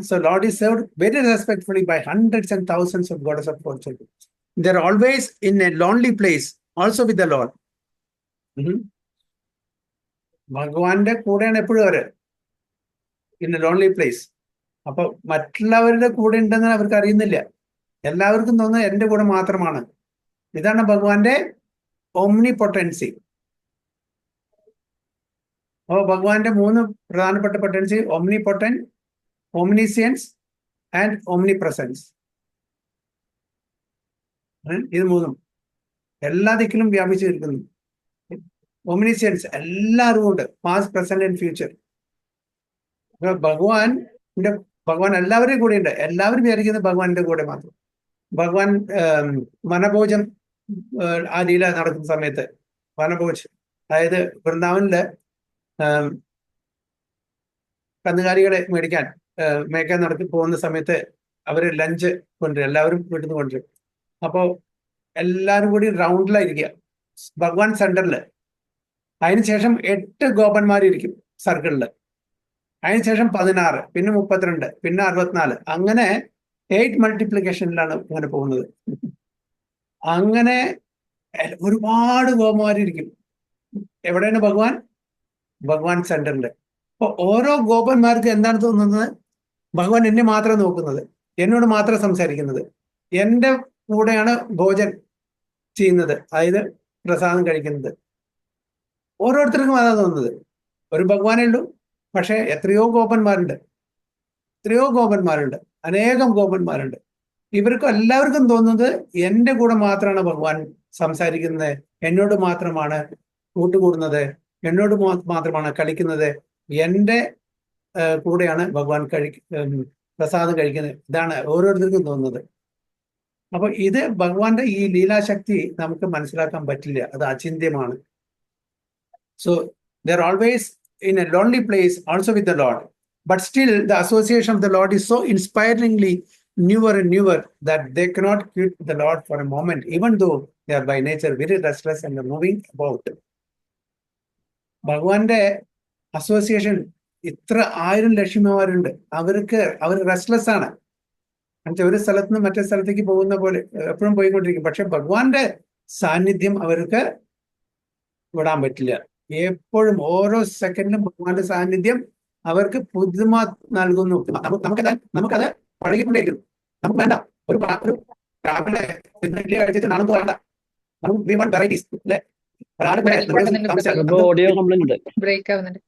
So Lord is served very respectfully by hundreds and thousands of goddess of fortune. They are always in a lonely place, also with the Lord. ഭഗവാന്റെ കൂടെയാണ് എപ്പോഴും അവര്, in A lonely place. അപ്പൊ മറ്റുള്ളവരുടെ കൂടെ ഉണ്ടെന്ന് അവർക്ക് അറിയുന്നില്ല. എല്ലാവർക്കും തോന്നുന്നത് എന്റെ കൂടെ മാത്രമാണ്. ഇതാണ് ഭഗവാന്റെ ഓംനിപൊട്ടൻസി. അപ്പോൾ ഭഗവാന്റെ 3 പ്രധാനപ്പെട്ട പൊട്ടൻസി: ഓംനിപൊട്ടൻ, omniscience and omnipresence. ഇത് 3 എല്ലാ ദിക്കിലും വ്യാപിച്ചു നിൽക്കുന്നു. omniscience എല്ലാവരും ഉണ്ട്, പാസ്റ്റ്, പ്രസന്റ് ആൻഡ് ഫ്യൂച്ചർ. ഭഗവാൻ എല്ലാവരുടെയും കൂടെ ഉണ്ട്. എല്ലാവരും വിചാരിക്കുന്നത് ഭഗവാന്റെ കൂടെ മാത്രം. ഭഗവാൻ വനഭോജം ആ ലീല നടക്കുന്ന സമയത്ത്, വനഭോജ്, അതായത് വൃന്ദാവനില് കന്നുകാലികളെ മേടിക്കാൻ നടത്തി പോകുന്ന സമയത്ത് അവര് ലഞ്ച് കൊണ്ടുവരും, എല്ലാവരും വീട്ടിൽ നിന്ന് കൊണ്ടുവരും. അപ്പോ എല്ലാരും കൂടി റൗണ്ടിലായിരിക്കുക, ഭഗവാൻ സെന്ററിൽ. അതിനുശേഷം 8 ഗോപന്മാരിരിക്കും സർക്കിളിൽ. അതിനുശേഷം 16, പിന്നെ 32, പിന്നെ 64, അങ്ങനെ 8 മൾട്ടിപ്ലിക്കേഷനിലാണ് ഇങ്ങനെ പോകുന്നത്. അങ്ങനെ ഒരുപാട് ഗോപന്മാരിരിക്കും. എവിടെയാണ് ഭഗവാൻ? ഭഗവാൻ സെന്ററിൽ. അപ്പൊ ഓരോ ഗോപന്മാർക്ക് എന്താണ് തോന്നുന്നത്? ഭഗവാൻ എന്നെ മാത്രം നോക്കുന്നത്, എന്നോട് മാത്രം സംസാരിക്കുന്നത്, എൻ്റെ കൂടെയാണ് ഭോജൻ ചെയ്യുന്നത്, അതായത് പ്രസാദം കഴിക്കുന്നത്. ഓരോരുത്തർക്കും അതാ തോന്നുന്നത്. ഒരു ഭഗവാനേ ഉള്ളൂ, പക്ഷെ എത്രയോ ഗോപന്മാരുണ്ട്, അനേകം ഗോപന്മാരുണ്ട്. ഇവർക്കും എല്ലാവർക്കും തോന്നുന്നത് എൻ്റെ കൂടെ മാത്രമാണ് ഭഗവാൻ സംസാരിക്കുന്നത്, എന്നോട് മാത്രമാണ് കൂട്ടുകൂടുന്നത്, എന്നോട് മാത്രമാണ് കളിക്കുന്നത്, എൻ്റെ കൂടെയാണ് ഭഗവാൻ പ്രസാദം കഴിക്കുന്നത്. ഇതാണ് ഓരോരുത്തർക്കും തോന്നുന്നത്. അപ്പൊ ഇത് ഭഗവാന്റെ ഈ ലീലാശക്തി നമുക്ക് മനസ്സിലാക്കാൻ പറ്റില്ല, അത് അചിന്ത്യമാണ്. So they're always in a lonely place also with the Lord. But still the association of the Lord is so inspiringly newer and newer that they cannot quit the Lord for a moment, even though they are by nature very restless and moving about. ഭഗവാന്റെ association ഇത്ര 1000 ലക്ഷ്മിമാരുണ്ട്. അവർ restless ആണ്. എന്നുവെച്ചാൽ ഒരു സ്ഥലത്ത് നിന്ന് മറ്റേ സ്ഥലത്തേക്ക് പോകുന്ന പോലെ എപ്പോഴും പോയിക്കൊണ്ടിരിക്കും. പക്ഷെ ഭഗവാന്റെ സാന്നിധ്യം അവർക്ക് വിടാൻ പറ്റില്ല. എപ്പോഴും ഓരോ സെക്കൻഡിലും ഭഗവാന്റെ സാന്നിധ്യം അവർക്ക് പുതുമ നൽകുന്നു. നമുക്കത് പഴകിക്കൊണ്ടേയിരിക്കുന്നു. നമുക്ക് വേണ്ട ഒരു രാവിലെ കഴിച്ചിട്ട് നടന്നു വേണ്ട. നമുക്ക് വി വാണ്ട് വെറൈറ്റീസ് അല്ലേ? ഓഡിയോ കംപ്ലൈന്റ് ബ്രേക്ക് ആവുന്നുണ്ട്.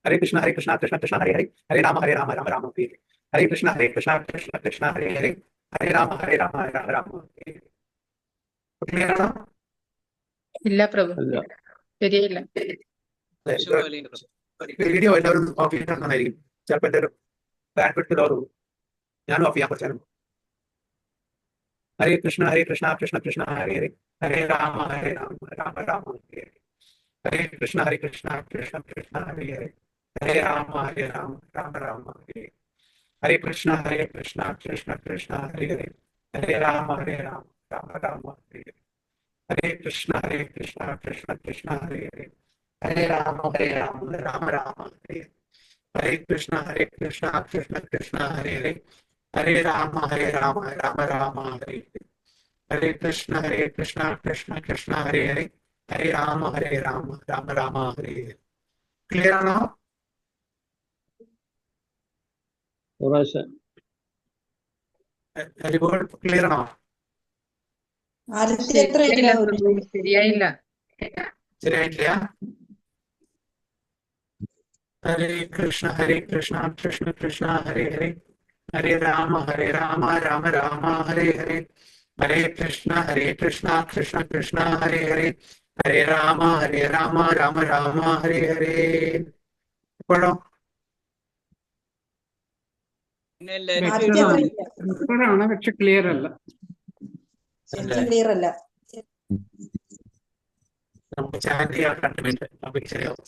ഹരേ കൃഷ്ണ ഹരേ കൃഷ്ണ കൃഷ്ണ കൃഷ്ണ ഹരേ ഹരേ, ഹരേ രാമ രാമ രാമ ഹരേ കൃഷ്ണ കൃഷ്ണ കൃഷ്ണ ഹരേ ഹരേ, ഹരേ രാമ രാമ രാമ. ഇല്ല പ്രഭു, ശരിയായില്ല. വീഡിയോ എല്ലാവരും ഓഫ് ചെയ്തിട്ടുണ്ടായിരിക്കും. ചിലപ്പോൾ എൻ്റെ ഒരു ബാൻഡ് ഞാനും ഓഫ് ചെയ്യാൻ കുറച്ചാലും. ഹരേ കൃഷ്ണ കൃഷ്ണ കൃഷ്ണ ഹരേ ഹരേ, ഹരേ രാമ രാമ രാമ ഹരേ കൃഷ്ണ കൃഷ്ണ കൃഷ്ണ ഹരേ ഹരേ, ഹരേ രാമ രാമ രാമ ഹരേ കൃഷ്ണ കൃഷ്ണ കൃഷ്ണ ഹരേ ഹരേ, ഹരേ രാമ രാമ രാമ ഹരേ കൃഷ്ണ കൃഷ്ണ കൃഷ്ണ ഹരേ ഹരേ, ഹരേ രാമ രാമ രാമ ഹരേ കൃഷ്ണ കൃഷ്ണ കൃഷ്ണ ഹരേ ഹരേ, ഹരേ രാമ രാമ രാമ ഹരേ കൃഷ്ണ കൃഷ്ണ കൃഷ്ണ ഹരേ ഹരേ, ഹരേ രാമ രാമ രാമ ഹരേ. ക്ലിയർ ആണോ? ക്ലിയർ ആണോ? ശരിയായില്ല. ശരിയായിട്ടില്ല. ഹരേ കൃഷ്ണ കൃഷ്ണ കൃഷ്ണ ഹരേ ഹരേ, ഹരേ രാമ രാമ രാമ ഹരേ ഹരേ, ഹരേ കൃഷ്ണ കൃഷ്ണ കൃഷ്ണ ഹരേ ഹരേ, ഹരേ രാമ രാമ രാമ ഹരേ ഹരേ. ഇപ്പോഴോ? ഇപ്പോഴാണ്, പക്ഷെ ക്ലിയർ അല്ല. ക്ലിയർ അല്ല. നമുക്ക് ചാൻഡ് ചെയ്യാൻ 2 മിനിറ്റ് നമുക്ക് ശരിയാവും.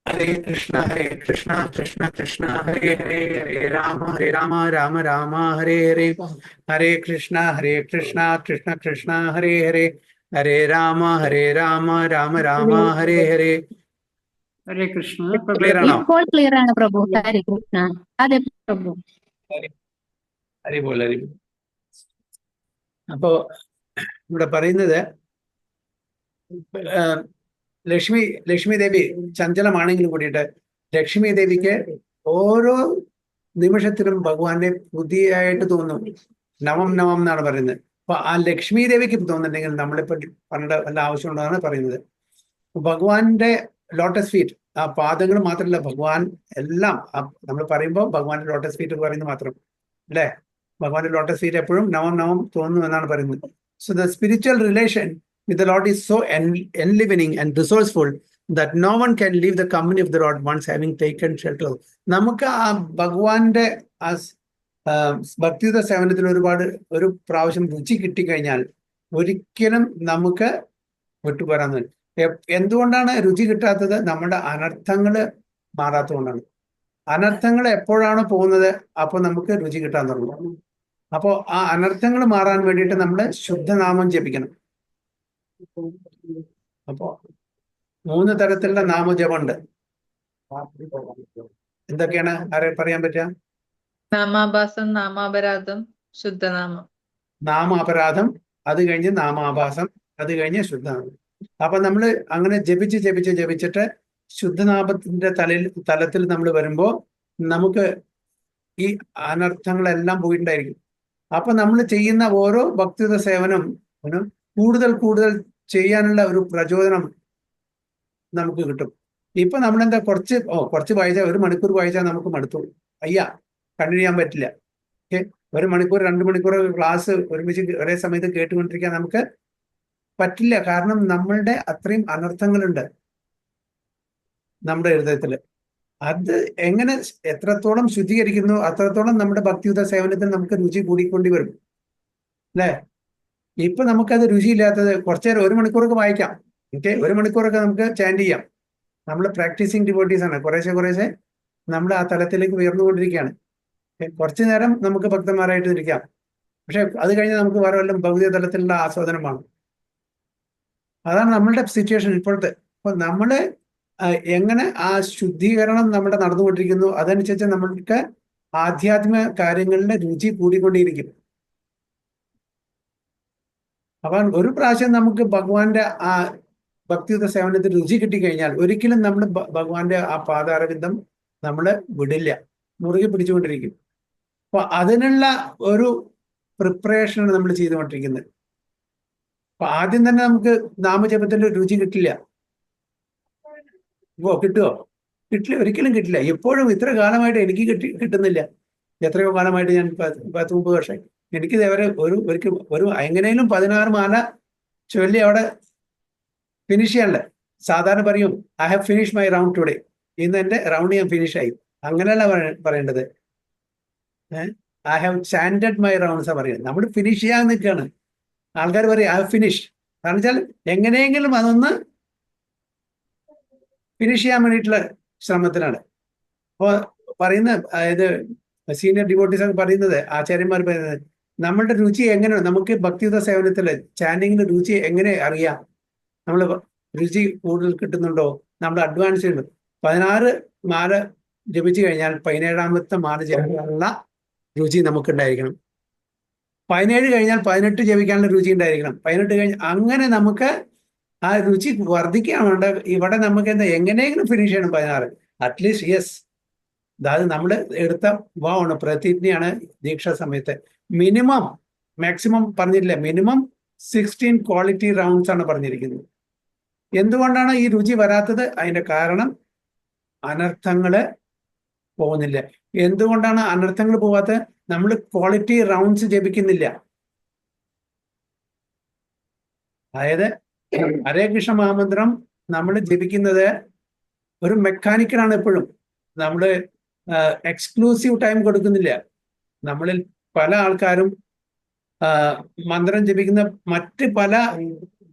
ഹരേ കൃഷ്ണ കൃഷ്ണ കൃഷ്ണ ഹരേ ഹരേ, ഹരേ രാമ രാമ രാമ ഹരേ ഹരേ, ഹരേ കൃഷ്ണ കൃഷ്ണ കൃഷ്ണ ഹരേ ഹരേ, ഹരേ രാമ രാമ രാമ ഹരേ ഹരേ. ഹരേ കൃഷ്ണ. ക്ലിയർ ആണോ? ഇപ്പോൾ ക്ലിയർ ആണ് പ്രഭു. ഹരേ കൃഷ്ണ. അതെ പ്രഭു. ഹരിബോൾ ഹരിബോൾ. അപ്പോ ഇവിടെ പറയുന്നത് ലക്ഷ്മി ദേവി ചഞ്ചലമാണെങ്കിലും കൂടിയിട്ട് ലക്ഷ്മി ദേവിക്ക് ഓരോ നിമിഷത്തിലും ഭഗവാനെ പുതിയായിട്ട് തോന്നും. നവം എന്നാണ് പറയുന്നത്. അപ്പൊ ആ ലക്ഷ്മി ദേവിക്ക് തോന്നുന്നുണ്ടെങ്കിൽ നമ്മളിപ്പോ പറയേണ്ട വല്ല ആവശ്യമുണ്ടെന്നാണ് പറയുന്നത്. ഭഗവാന്റെ ലോട്ടസ് ഫീറ്റ്, ആ പാദങ്ങൾ മാത്രമല്ല, ഭഗവാൻ എല്ലാം നമ്മൾ പറയുമ്പോൾ ഭഗവാന്റെ ലോട്ടസ് ഫീറ്റ് പറയുന്നത് മാത്രം അല്ലേ? ഭഗവാന്റെ ലോട്ടസ് ഫീറ്റ് എപ്പോഴും നവം തോന്നുന്നു എന്നാണ് പറയുന്നത്. So the spiritual relation with the Lord is so enlivening and resourceful that no one can leave the company of the Lord once having taken shelter. നമുക്ക് ആ ഭഗവാന്റെ ആ ഭക്തിയുത സേവനത്തിൽ ഒരു പ്രാവശ്യം രുചി കിട്ടിക്കഴിഞ്ഞാൽ ഒരിക്കലും നമുക്ക് വിട്ടുപോരാൻ. എന്തുകൊണ്ടാണ് രുചി കിട്ടാത്തത്? നമ്മുടെ അനർത്ഥങ്ങള് മാറാത്തതുകൊണ്ടാണ്. അനർത്ഥങ്ങൾ എപ്പോഴാണ് പോകുന്നത് അപ്പോൾ നമുക്ക് രുചി കിട്ടാൻ തുടങ്ങും. അപ്പോൾ ആ അനർത്ഥങ്ങൾ മാറാൻ വേണ്ടിയിട്ട് നമ്മൾ ശുദ്ധനാമം ജപിക്കണം. അപ്പോ 3 തരത്തിലുള്ള നാമജപമുണ്ട്. എന്തൊക്കെയാണ് പറയാൻ പറ്റുക? നാമാഭാസം, നാമാപരാധം, ശുദ്ധനാമം. നാമാപരാധം, അത് കഴിഞ്ഞ് നാമാഭാസം, അത് കഴിഞ്ഞ് ശുദ്ധനാമം. അപ്പൊ നമ്മൾ അങ്ങനെ ജപിച്ചിട്ട് ശുദ്ധനാമത്തിന്റെ തലത്തിൽ നമ്മൾ വരുമ്പോൾ നമുക്ക് ഈ അനർത്ഥങ്ങളെല്ലാം പോയിട്ടുണ്ടായിരിക്കും. അപ്പൊ നമ്മൾ ചെയ്യുന്ന ഓരോ ഭക്തിയുത സേവനം കൂടുതൽ ചെയ്യാനുള്ള ഒരു പ്രചോദനം നമുക്ക് കിട്ടും. ഇപ്പൊ നമ്മളെന്താ കുറച്ച് വായിച്ചാൽ 1 മണിക്കൂർ വായിച്ചാൽ നമുക്ക് മടുത്തു, കണ്ടിന്യൂ ചെയ്യാൻ പറ്റില്ല. ഓക്കെ, 1 മണിക്കൂർ 2 മണിക്കൂർ ക്ലാസ് ഒരുമിച്ച് ഒരേ സമയത്ത് കേട്ടുകൊണ്ടിരിക്കാൻ നമുക്ക് പറ്റില്ല. കാരണം നമ്മളുടെ അത്രയും അനർത്ഥങ്ങളുണ്ട് നമ്മുടെ ഹൃദയത്തില്. അത് എങ്ങനെ എത്രത്തോളം ശുദ്ധീകരിക്കുന്നു അത്രത്തോളം നമ്മുടെ ഭക്തിയുത സേവനത്തിൽ നമുക്ക് രുചി കൂടിക്കൊണ്ടി വരും അല്ലേ? ഇപ്പൊ നമുക്കത് രുചിയില്ലാത്തത് കുറച്ചു നേരം 1 മണിക്കൂറൊക്കെ വായിക്കാം. ഓക്കെ, 1 മണിക്കൂറൊക്കെ നമുക്ക് ചാൻഡ് ചെയ്യാം. നമ്മൾ പ്രാക്ടീസിങ് ഡിവോട്ടീസ് ആണ്. കുറേശ്ശെ നമ്മൾ ആ തലത്തിലേക്ക് ഉയർന്നുകൊണ്ടിരിക്കുകയാണ്. കുറച്ചു നേരം നമുക്ക് ഭക്തന്മാരായിട്ട് ഇരിക്കാം. പക്ഷെ അത് കഴിഞ്ഞ് നമുക്ക് വേറെ വല്ലതും ഭൗതിക തലത്തിലുള്ള ആസ്വാദനമാണ്. അതാണ് നമ്മളുടെ സിറ്റുവേഷൻ ഇപ്പോഴത്തെ. അപ്പൊ നമ്മള് എങ്ങനെ ആ ശുദ്ധീകരണം നമ്മുടെ നടന്നുകൊണ്ടിരിക്കുന്നു അതനുസരിച്ച് നമ്മൾക്ക് ആധ്യാത്മിക കാര്യങ്ങളുടെ രുചി കൂടിക്കൊണ്ടിരിക്കും. അപ്പൊ ഒരു പ്രാവശ്യം നമുക്ക് ഭഗവാന്റെ ആ ഭക്തിയുത സേവനത്തിൽ രുചി കിട്ടിക്കഴിഞ്ഞാൽ ഒരിക്കലും നമ്മൾ ഭഗവാന്റെ ആ പാദാരവിന്ദം നമ്മള് വിടില്ല, മുറുകെ പിടിച്ചുകൊണ്ടിരിക്കും. അപ്പൊ അതിനുള്ള ഒരു പ്രിപ്പറേഷനാണ് നമ്മൾ ചെയ്തുകൊണ്ടിരിക്കുന്നത്. അപ്പൊ ആദ്യം തന്നെ നമുക്ക് നാമജപത്തിന്റെ രുചി കിട്ടില്ല. കിട്ടുമോ? ഒരിക്കലും കിട്ടില്ല. എപ്പോഴും ഇത്ര കാലമായിട്ട് എനിക്ക് കിട്ടുന്നില്ല. എത്രയോ കാലമായിട്ട് ഞാൻ 10-30 വർഷം എനിക്ക് ഇതേവരെ ഒരു എങ്ങനെയും 16 മാല ചൊല്ലി അവിടെ ഫിനിഷ് ചെയ്യാനല്ലേ. സാധാരണ പറയും I have finish my round today, ഇന്ന് എന്റെ റൗണ്ട് ഞാൻ ഫിനിഷ് ആയി. അങ്ങനെയല്ല പറയേണ്ടത്. ഐ ഹാവ് ചാൻഡഡ് മൈ റൗണ്ട്സാ പറയുന്നത്. നമ്മൾ ഫിനിഷ് ചെയ്യാൻ നിൽക്കുകയാണ്. ആൾക്കാർ പറയും ഐ ഹാവ് ഫിനിഷ്. കാരണം വെച്ചാൽ എങ്ങനെയെങ്കിലും അതൊന്ന് ഫിനിഷ് ചെയ്യാൻ വേണ്ടിയിട്ടുള്ള ശ്രമത്തിലാണ്. അപ്പോൾ പറയുന്ന അതായത് സീനിയർ ഡിവോട്ടീസ് ഒക്കെ പറയുന്നത്, ആചാര്യന്മാർ പറയുന്നത്, നമ്മളുടെ രുചി എങ്ങനെ, നമുക്ക് ഭക്തിയുത സേവനത്തില് ചാൻഡിങ്ങിന്റെ രുചി എങ്ങനെ അറിയാം? നമ്മൾ രുചി കൂടുതൽ കിട്ടുന്നുണ്ടോ? നമ്മൾ അഡ്വാൻസ് ചെയ്യുന്നു. 16 മാല ജപിച്ചു കഴിഞ്ഞാൽ 17ാമത്തെ മാല ജപിക്കാനുള്ള രുചി നമുക്കുണ്ടായിരിക്കണം. 17 കഴിഞ്ഞാൽ 18 ജപിക്കാനുള്ള രുചി ഉണ്ടായിരിക്കണം. 18 കഴിഞ്ഞ് അങ്ങനെ നമുക്ക് ആ രുചി വർദ്ധിക്കാൻ വേണ്ട. ഇവിടെ നമുക്ക് എങ്ങനെയെങ്കിലും ഫിനിഷ് ചെയ്യണം 16 അറ്റ്ലീസ്റ്റ്. യെസ്, അതായത് നമ്മൾ എടുത്ത വാണ് പ്രതിജ്ഞയാണ് ദീക്ഷ സമയത്ത്. മിനിമം, മാക്സിമം പറഞ്ഞില്ല, മിനിമം 16 ക്വാളിറ്റി റൗണ്ട്സ് ആണ് പറഞ്ഞിരിക്കുന്നത്. എന്തുകൊണ്ടാണ് ഈ രുചി വരാത്തത്? അതിന്റെ കാരണം അനർത്ഥങ്ങള് പോകുന്നില്ല. എന്തുകൊണ്ടാണ് അനർത്ഥങ്ങൾ പോവാത്തത്? നമ്മൾ ക്വാളിറ്റി റൗണ്ട്സ് ജപിക്കുന്നില്ല. അതായത് ഹരേ കൃഷ്ണ മഹാമന്ത്രം നമ്മൾ ജപിക്കുന്നത് ഒരു മെക്കാനിക്കലാണ്. എപ്പോഴും നമ്മൾ എക്സ്ക്ലൂസീവ് ടൈം കൊടുക്കുന്നില്ല. നമ്മളിൽ പല ആൾക്കാരും മന്ത്രം ജപിക്കുന്ന മറ്റ് പല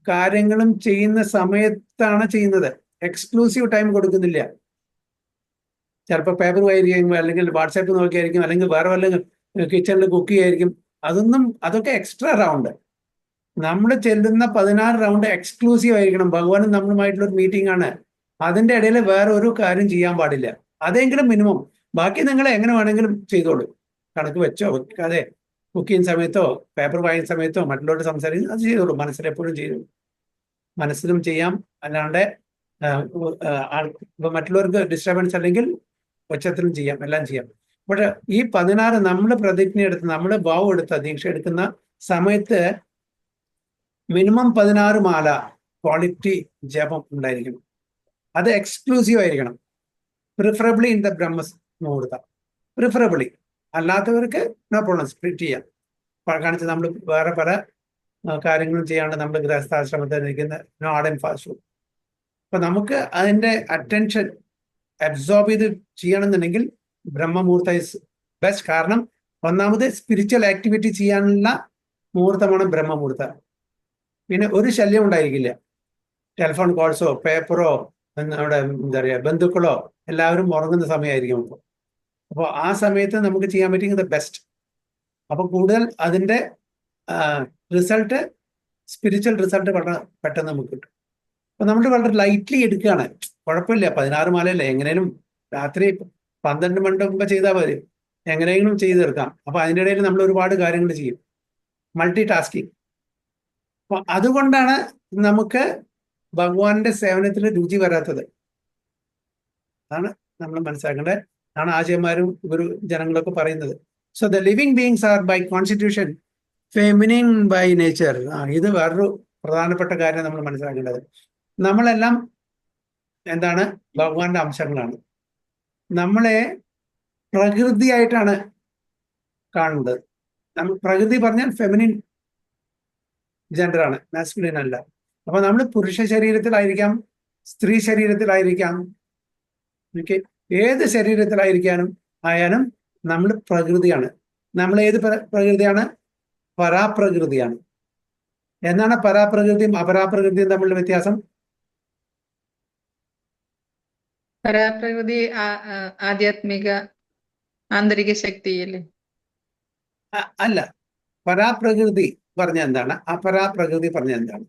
കാര്യങ്ങളും ചെയ്യുന്ന സമയത്താണ് ചെയ്യുന്നത്. എക്സ്ക്ലൂസീവ് ടൈം കൊടുക്കുന്നില്ല. ചിലപ്പോൾ പേപ്പർ വായിരിക്കും, അല്ലെങ്കിൽ വാട്സാപ്പ് നോക്കിയായിരിക്കും, അല്ലെങ്കിൽ വേറെ വല്ല കിച്ചണിൽ കുക്ക് ചെയ്യായിരിക്കും. അതൊക്കെ എക്സ്ട്രാ റൗണ്ട്. നമ്മൾ ചെല്ലുന്ന 16 റൗണ്ട് എക്സ്ക്ലൂസീവ് ആയിരിക്കണം. ഭഗവാനും നമ്മളുമായിട്ടുള്ള ഒരു മീറ്റിംഗ് ആണ്. അതിന്റെ ഇടയിൽ വേറെ ഒരു കാര്യം ചെയ്യാൻ പാടില്ല. അതെങ്കിലും മിനിമം. ബാക്കി നിങ്ങൾ എങ്ങനെ വേണമെങ്കിലും ചെയ്തോളൂ. കണക്ക് വെച്ചോ വെക്കാതെ കുക്ക് ചെയ്യുന്ന സമയത്തോ പേപ്പർ വായിക്കുന്ന സമയത്തോ മറ്റുള്ളവരോട് സംസാരിക്കും, അത് ചെയ്തോളൂ. മനസ്സിലെപ്പോഴും ചെയ്തോളൂ. മനസ്സിലും ചെയ്യാം. അല്ലാണ്ട് മറ്റുള്ളവർക്ക് ഡിസ്റ്റർബൻസ് അല്ലെങ്കിൽ ഒച്ചത്തിലും ചെയ്യാം, എല്ലാം ചെയ്യാം. പക്ഷെ ഈ 16 നമ്മൾ പ്രതിജ്ഞ എടുത്ത്, നമ്മൾ ഭാവം എടുത്ത ദീക്ഷ എടുക്കുന്ന സമയത്ത് മിനിമം 16 മാല ക്വാളിറ്റി ജപം ഉണ്ടായിരിക്കണം. അത് എക്സ്ക്ലൂസീവ് ആയിരിക്കണം. Preferably in the brahmamuhurtham. Preferably. അല്ലാത്തവർക്ക് നോ പ്രോബ്ലം, സ്പ്ലിറ്റ് ചെയ്യാം. കാണിച്ച് നമ്മൾ വേറെ പല കാര്യങ്ങളും ചെയ്യാണ്ട് നമ്മൾ ഗൃഹസ്ഥാശ്രമത്തിൽ നിൽക്കുന്ന no hard and fast food. അപ്പൊ നമുക്ക് അതിന്റെ അറ്റൻഷൻ അബ്സോർബ് ചെയ്ത് ചെയ്യണമെന്നുണ്ടെങ്കിൽ ബ്രഹ്മമുഹൂർത്ത ഇസ് ബെസ്റ്റ്. കാരണം ഒന്നാമത് സ്പിരിച്വൽ ആക്ടിവിറ്റി ചെയ്യാനുള്ള മുഹൂർത്തമാണ് ബ്രഹ്മമുഹൂർത്തം. പിന്നെ ഒരു ശല്യം ഉണ്ടായിരിക്കില്ല. ടെലിഫോൺ കോൾസോ പേപ്പറോ നമ്മുടെ എന്താ പറയുക ബന്ധുക്കളോ എല്ലാവരും ഉറങ്ങുന്ന സമയമായിരിക്കും അപ്പോൾ. അപ്പോൾ ആ സമയത്ത് നമുക്ക് ചെയ്യാൻ പറ്റുന്നത് ബെസ്റ്റ്. അപ്പോൾ കൂടുതൽ അതിൻ്റെ റിസൾട്ട്, സ്പിരിച്വൽ റിസൾട്ട് വളരെ പെട്ടെന്ന് നമുക്ക് കിട്ടും. അപ്പോൾ നമ്മൾ വളരെ ലൈറ്റ്ലി എടുക്കുകയാണ്. കുഴപ്പമില്ല, 16 മാലയല്ലേ, എങ്ങനെയും രാത്രി 12 മണിക്ക് മുമ്പ് ചെയ്താൽ മതി, എങ്ങനെയെങ്കിലും ചെയ്ത് തീർക്കാം. അപ്പോൾ അതിൻ്റെ ഇടയിൽ നമ്മൾ ഒരുപാട് കാര്യങ്ങൾ ചെയ്യും, മൾട്ടി ടാസ്കിങ്. അപ്പോൾ അതുകൊണ്ടാണ് നമുക്ക് ഭഗവാന്റെ സേവനത്തിൽ രുചി വരാത്തത്. അതാണ് നമ്മൾ മനസ്സിലാക്കേണ്ടത്. ആണ് ആചാര്യന്മാരും ഗുരു ജനങ്ങളൊക്കെ പറയുന്നത്. So the living beings are by constitution feminine by nature. ഇത് വേറൊരു പ്രധാനപ്പെട്ട കാര്യം നമ്മൾ മനസ്സിലാക്കേണ്ടത്. നമ്മളെല്ലാം എന്താണ്? ഭഗവാന്റെ അംശങ്ങളാണ്. നമ്മളെ പ്രകൃതിയായിട്ടാണ് കാണുന്നത്. നമ്മൾ പ്രകൃതി പറഞ്ഞാൽ ഫെമിനിൻ ജെൻഡറാണ്, മാസ്കുലിൻ അല്ല. അപ്പൊ നമ്മൾ പുരുഷ ശരീരത്തിലായിരിക്കാം, സ്ത്രീ ശരീരത്തിലായിരിക്കാം, ഓക്കെ, ഏത് ശരീരത്തിലായിരിക്കാനും ആയാലും നമ്മൾ പ്രകൃതിയാണ്. നമ്മൾ ഏത് പ്രകൃതിയാണ്? പരാപ്രകൃതിയാണ്. എന്താണ് പരാപ്രകൃതിയും അപരാപ്രകൃതിയും തമ്മിലുള്ള വ്യത്യാസം? പരാപ്രകൃതി ആധ്യാത്മിക ആന്തരിക ശക്തിയല്ലേ? അല്ല, പരാപ്രകൃതി പറഞ്ഞ എന്താണ്? അപരാപ്രകൃതി പറഞ്ഞ എന്താണ്?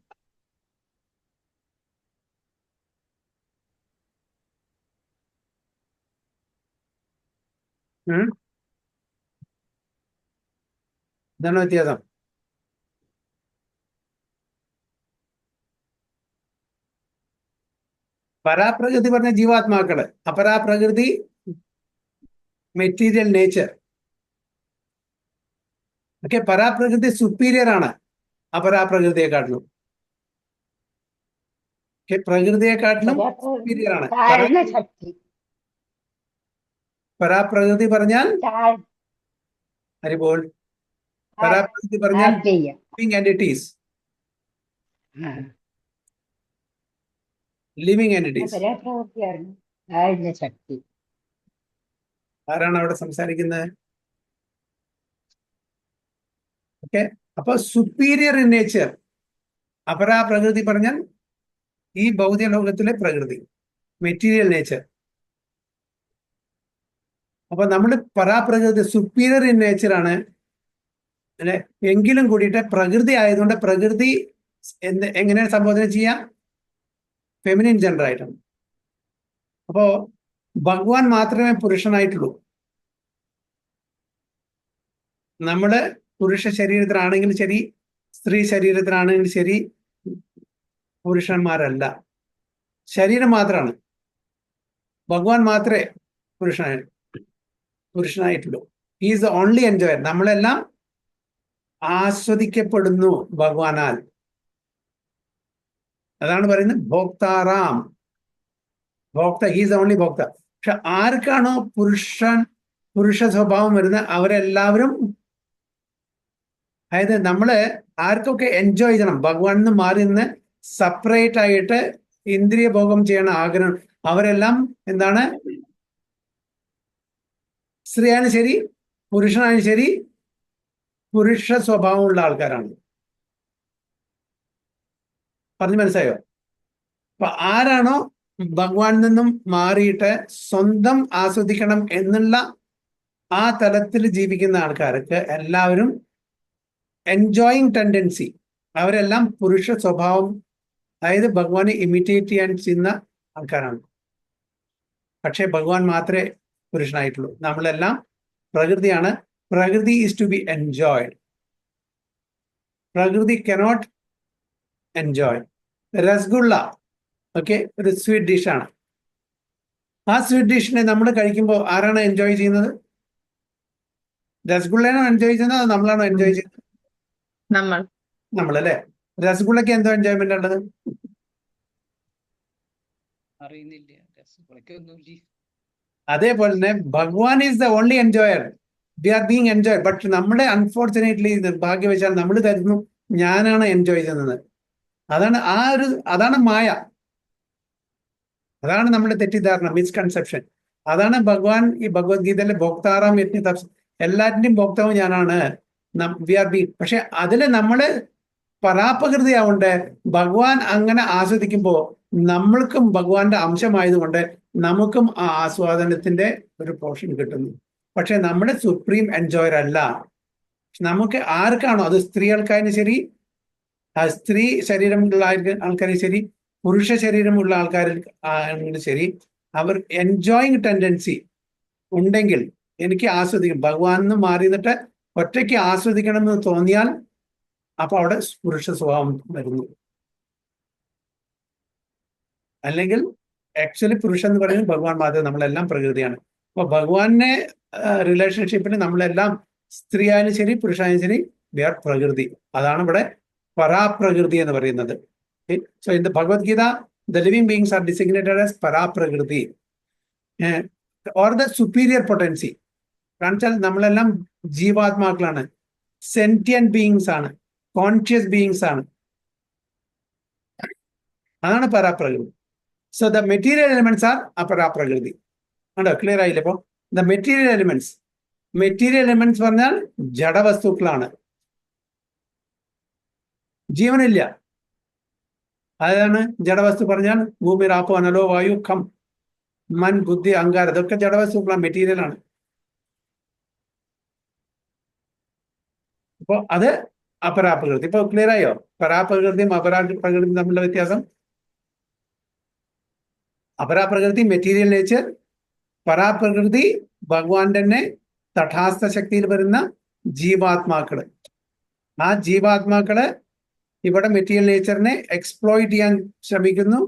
ഇതാണ് വ്യത്യാസം. പരാപ്രകൃതി പറഞ്ഞ ജീവാത്മാക്കള്, അപരാപ്രകൃതി മെറ്റീരിയൽ നേച്ചർ. ഓക്കെ, പരാപ്രകൃതി സുപ്പീരിയർ ആണ് അപരാപ്രകൃതിയെക്കാട്ടിലും. ഓക്കെ, പ്രകൃതിയെക്കാട്ടിലും സുപ്പീരിയർ ആണ്. പരാപ്രകൃതി പറഞ്ഞാൽ ഹരിബോൾ, പരാപ്രകൃതി പറഞ്ഞാൽ ലിവിങ് എൻറ്റിറ്റീസ്. Living entities. ആരാണ് അവിടെ സംസാരിക്കുന്നത്? ഓക്കെ, അപ്പൊ സുപ്പീരിയർ ഇൻ നേച്ചർ. അപരാപ്രകൃതി പറഞ്ഞാൽ ഈ ഭൗതിക ലോകത്തിലെ പ്രകൃതി, മെറ്റീരിയൽ നേച്ചർ. അപ്പൊ നമ്മൾ പരാപ്രകൃതി സുപ്പീരിയർ ഇൻ നേച്ചറാണ് അല്ലെ. എങ്കിലും കൂടിയിട്ട് പ്രകൃതി ആയതുകൊണ്ട് പ്രകൃതി എങ്ങനെയാണ് സംബോധന ചെയ്യാം? ഫെമിനിൻ ജെൻഡർ ആയിട്ടാണ്. അപ്പോ ഭഗവാൻ മാത്രമേ പുരുഷനായിട്ടുള്ളൂ. നമ്മള് പുരുഷ ശരീരത്തിലാണെങ്കിലും ശരി, സ്ത്രീ ശരീരത്തിലാണെങ്കിലും ശരി, പുരുഷന്മാരല്ല, ശരീരം മാത്രമാണ്. ഭഗവാൻ മാത്രമേ പുരുഷനായിട്ടുള്ളൂ. Is the only enjoyer. നമ്മളെല്ലാം ആസ്വദിക്കപ്പെടുന്നു ഭഗവാനാൽ. അതാണ് പറയുന്നത് ഭോക്താറാം. He's only Bhokta. പക്ഷെ ആർക്കാണോ പുരുഷ സ്വഭാവം വരുന്നത് അവരെല്ലാവരും, അതായത് നമ്മള് ആർക്കൊക്കെ എൻജോയ് ചെയ്യണം, ഭഗവാനിൽ നിന്ന് മാറി നിന്ന് സെപ്പറേറ്റ് ആയിട്ട് ഇന്ദ്രിയ ഭോഗം ചെയ്യണ ആഗ്രഹം, അവരെല്ലാം എന്താണ്? സ്ത്രീയായാലും ശരി പുരുഷനായാലും ശരി പുരുഷ സ്വഭാവമുള്ള ആൾക്കാരാണ്. പറഞ്ഞു മനസ്സിലായോ? അപ്പൊ ആരാണോ ഭഗവാനിൽ നിന്നും മാറിയിട്ട് സ്വന്തം ആസ്വദിക്കണം എന്നുള്ള ആ തലത്തിൽ ജീവിക്കുന്ന ആൾക്കാർക്ക് എല്ലാവരും എൻജോയിങ് ടെൻഡൻസി, അവരെല്ലാം പുരുഷ സ്വഭാവം, അതായത് ഭഗവാനെ ഇമിറ്റേറ്റ് ചെയ്യാൻ ചെയ്യുന്ന ആൾക്കാരാണ്. പക്ഷെ ഭഗവാൻ മാത്രമേ പുരുഷനായിട്ടുള്ളൂ. നമ്മളെല്ലാം പ്രകൃതിയാണ്. പ്രകൃതി ഈസ് ടു ബി എൻജോയ്ഡ്. പ്രകൃതി കനോട്ട് എൻജോയ്. രസഗുള്ള, ഓക്കെ, ഒരു സ്വീറ്റ് ഡിഷാണ്. ആ സ്വീറ്റ് ഡിഷിനെ നമ്മൾ കഴിക്കുമ്പോൾ ആരാണ് എൻജോയ് ചെയ്യുന്നത്? രസഗുള്ളയാണോ എൻജോയ് ചെയ്യുന്നത്, അത് നമ്മളാണോ എൻജോയ് ചെയ്യുന്നത്? നമ്മളല്ലേ. രസഗുള്ളക്ക് എന്തോ എൻജോയ്മെന്റ് ഉള്ളത്? അതേപോലെ തന്നെ ഭഗവാൻ is the only enjoyer. We are being enjoy. But നമ്മുടെ അൺഫോർച്ചുനേറ്റ്ലി നിർഭാഗ്യവശാൽ നമ്മൾ തരുന്നു ഞാനാണ് എൻജോയ് ചെയ്യുന്നത്. അതാണ് മായ. അതാണ് നമ്മുടെ തെറ്റിദ്ധാരണ, മിസ്കൺസെപ്ഷൻ. അതാണ് ഭഗവാൻ ഈ ഭഗവത്ഗീതയിലെ ഭോക്താറാം യജ്ഞ എല്ലാറ്റിന്റെയും ഭോക്താവ് ഞാനാണ്. We are being. പക്ഷെ അതില് നമ്മള് പരാപ്രകൃതി ആവണ്ടേ ഭഗവാൻ അങ്ങനെ ആസ്വദിക്കുമ്പോൾ നമ്മൾക്കും ഭഗവാന്റെ അംശമായതുകൊണ്ട് നമുക്കും ആ ആസ്വാദനത്തിന്റെ ഒരു പോർഷൻ കിട്ടുന്നു. പക്ഷെ നമ്മുടെ സുപ്രീം എൻജോയർ അല്ല. നമുക്ക് ആർക്കാണോ, അത് സ്ത്രീ ആൾക്കാരും ശരി, സ്ത്രീ ശരീരമുള്ള ആൾക്കാരും ശരി, പുരുഷ ശരീരമുള്ള ആൾക്കാരും ശരി, അവർ എൻജോയിങ് ടെൻഡൻസി ഉണ്ടെങ്കിൽ എനിക്ക് ആസ്വദിക്കും, ഭഗവാൻ നിന്ന് മാറി നിന്നിട്ട് ഒറ്റയ്ക്ക് ആസ്വദിക്കണം എന്ന് തോന്നിയാൽ അപ്പൊ അവിടെ പുരുഷ സ്വഭാവം വരുന്നു. അല്ലെങ്കിൽ ആക്ച്വലി പുരുഷൻ എന്ന് പറയുന്നത് ഭഗവാൻ മാത്രമേ, നമ്മളെല്ലാം പ്രകൃതിയാണ്. അപ്പൊ ഭഗവാനെ റിലേഷൻഷിപ്പിന് നമ്മളെല്ലാം സ്ത്രീ ആയാലും ശരി പുരുഷനായാലും ശരി വി ആർ പ്രകൃതി. അതാണ് ഇവിടെ പരാപ്രകൃതി എന്ന് പറയുന്നത്. So in the Bhagavad Gita the living beings are designated as പരാപ്രകൃതി or the superior potency. കാരണം വെച്ചാൽ നമ്മളെല്ലാം ജീവാത്മാക്കളാണ്, സെന്റിയൻ ബീയിങ്സ് ആണ്, കോൺഷ്യസ് ബീയിങ്സ് ആണ്. അതാണ് പരാപ്രകൃതി. So the material elements R അപരാപ്രകൃതി. കണ്ടോ, ക്ലിയർ ആയില്ലേ? ഇപ്പൊ ദ മെറ്റീരിയൽ എലിമെന്റ്സ് പറഞ്ഞാൽ ജഡവസ്തുക്കളാണ്, ജീവനില്ല. അതാണ് ജഡവസ്തു പറഞ്ഞാൽ ഭൂമി, രാപ്പോ, അനലോ, വായു, ഖം, മൻ, ബുദ്ധി, അഹങ്കാരം, ഇതൊക്കെ ജഡവസ്തുക്കളാണ്, മെറ്റീരിയൽ ആണ്. അപ്പൊ അത് അപരാപ്രകൃതി. ഇപ്പൊ ക്ലിയർ ആയോ പരാപ്രകൃതിയും അപരാപ്രകൃതിയും തമ്മിലുള്ള വ്യത്യാസം? അപരാപ്രകൃതി മെറ്റീരിയൽ നേച്ചർ, പരാപ്രകൃതി ഭഗവാൻ തന്നെ തഥാസ്ഥ ശക്തിയിൽ വരുന്ന ജീവാത്മാക്കള്. ആ ജീവാത്മാക്കള് ഇവിടെ മെറ്റീരിയൽ നേച്ചറിനെ എക്സ്പ്ലോയിറ്റ് ചെയ്യാൻ ശ്രമിക്കുന്നു,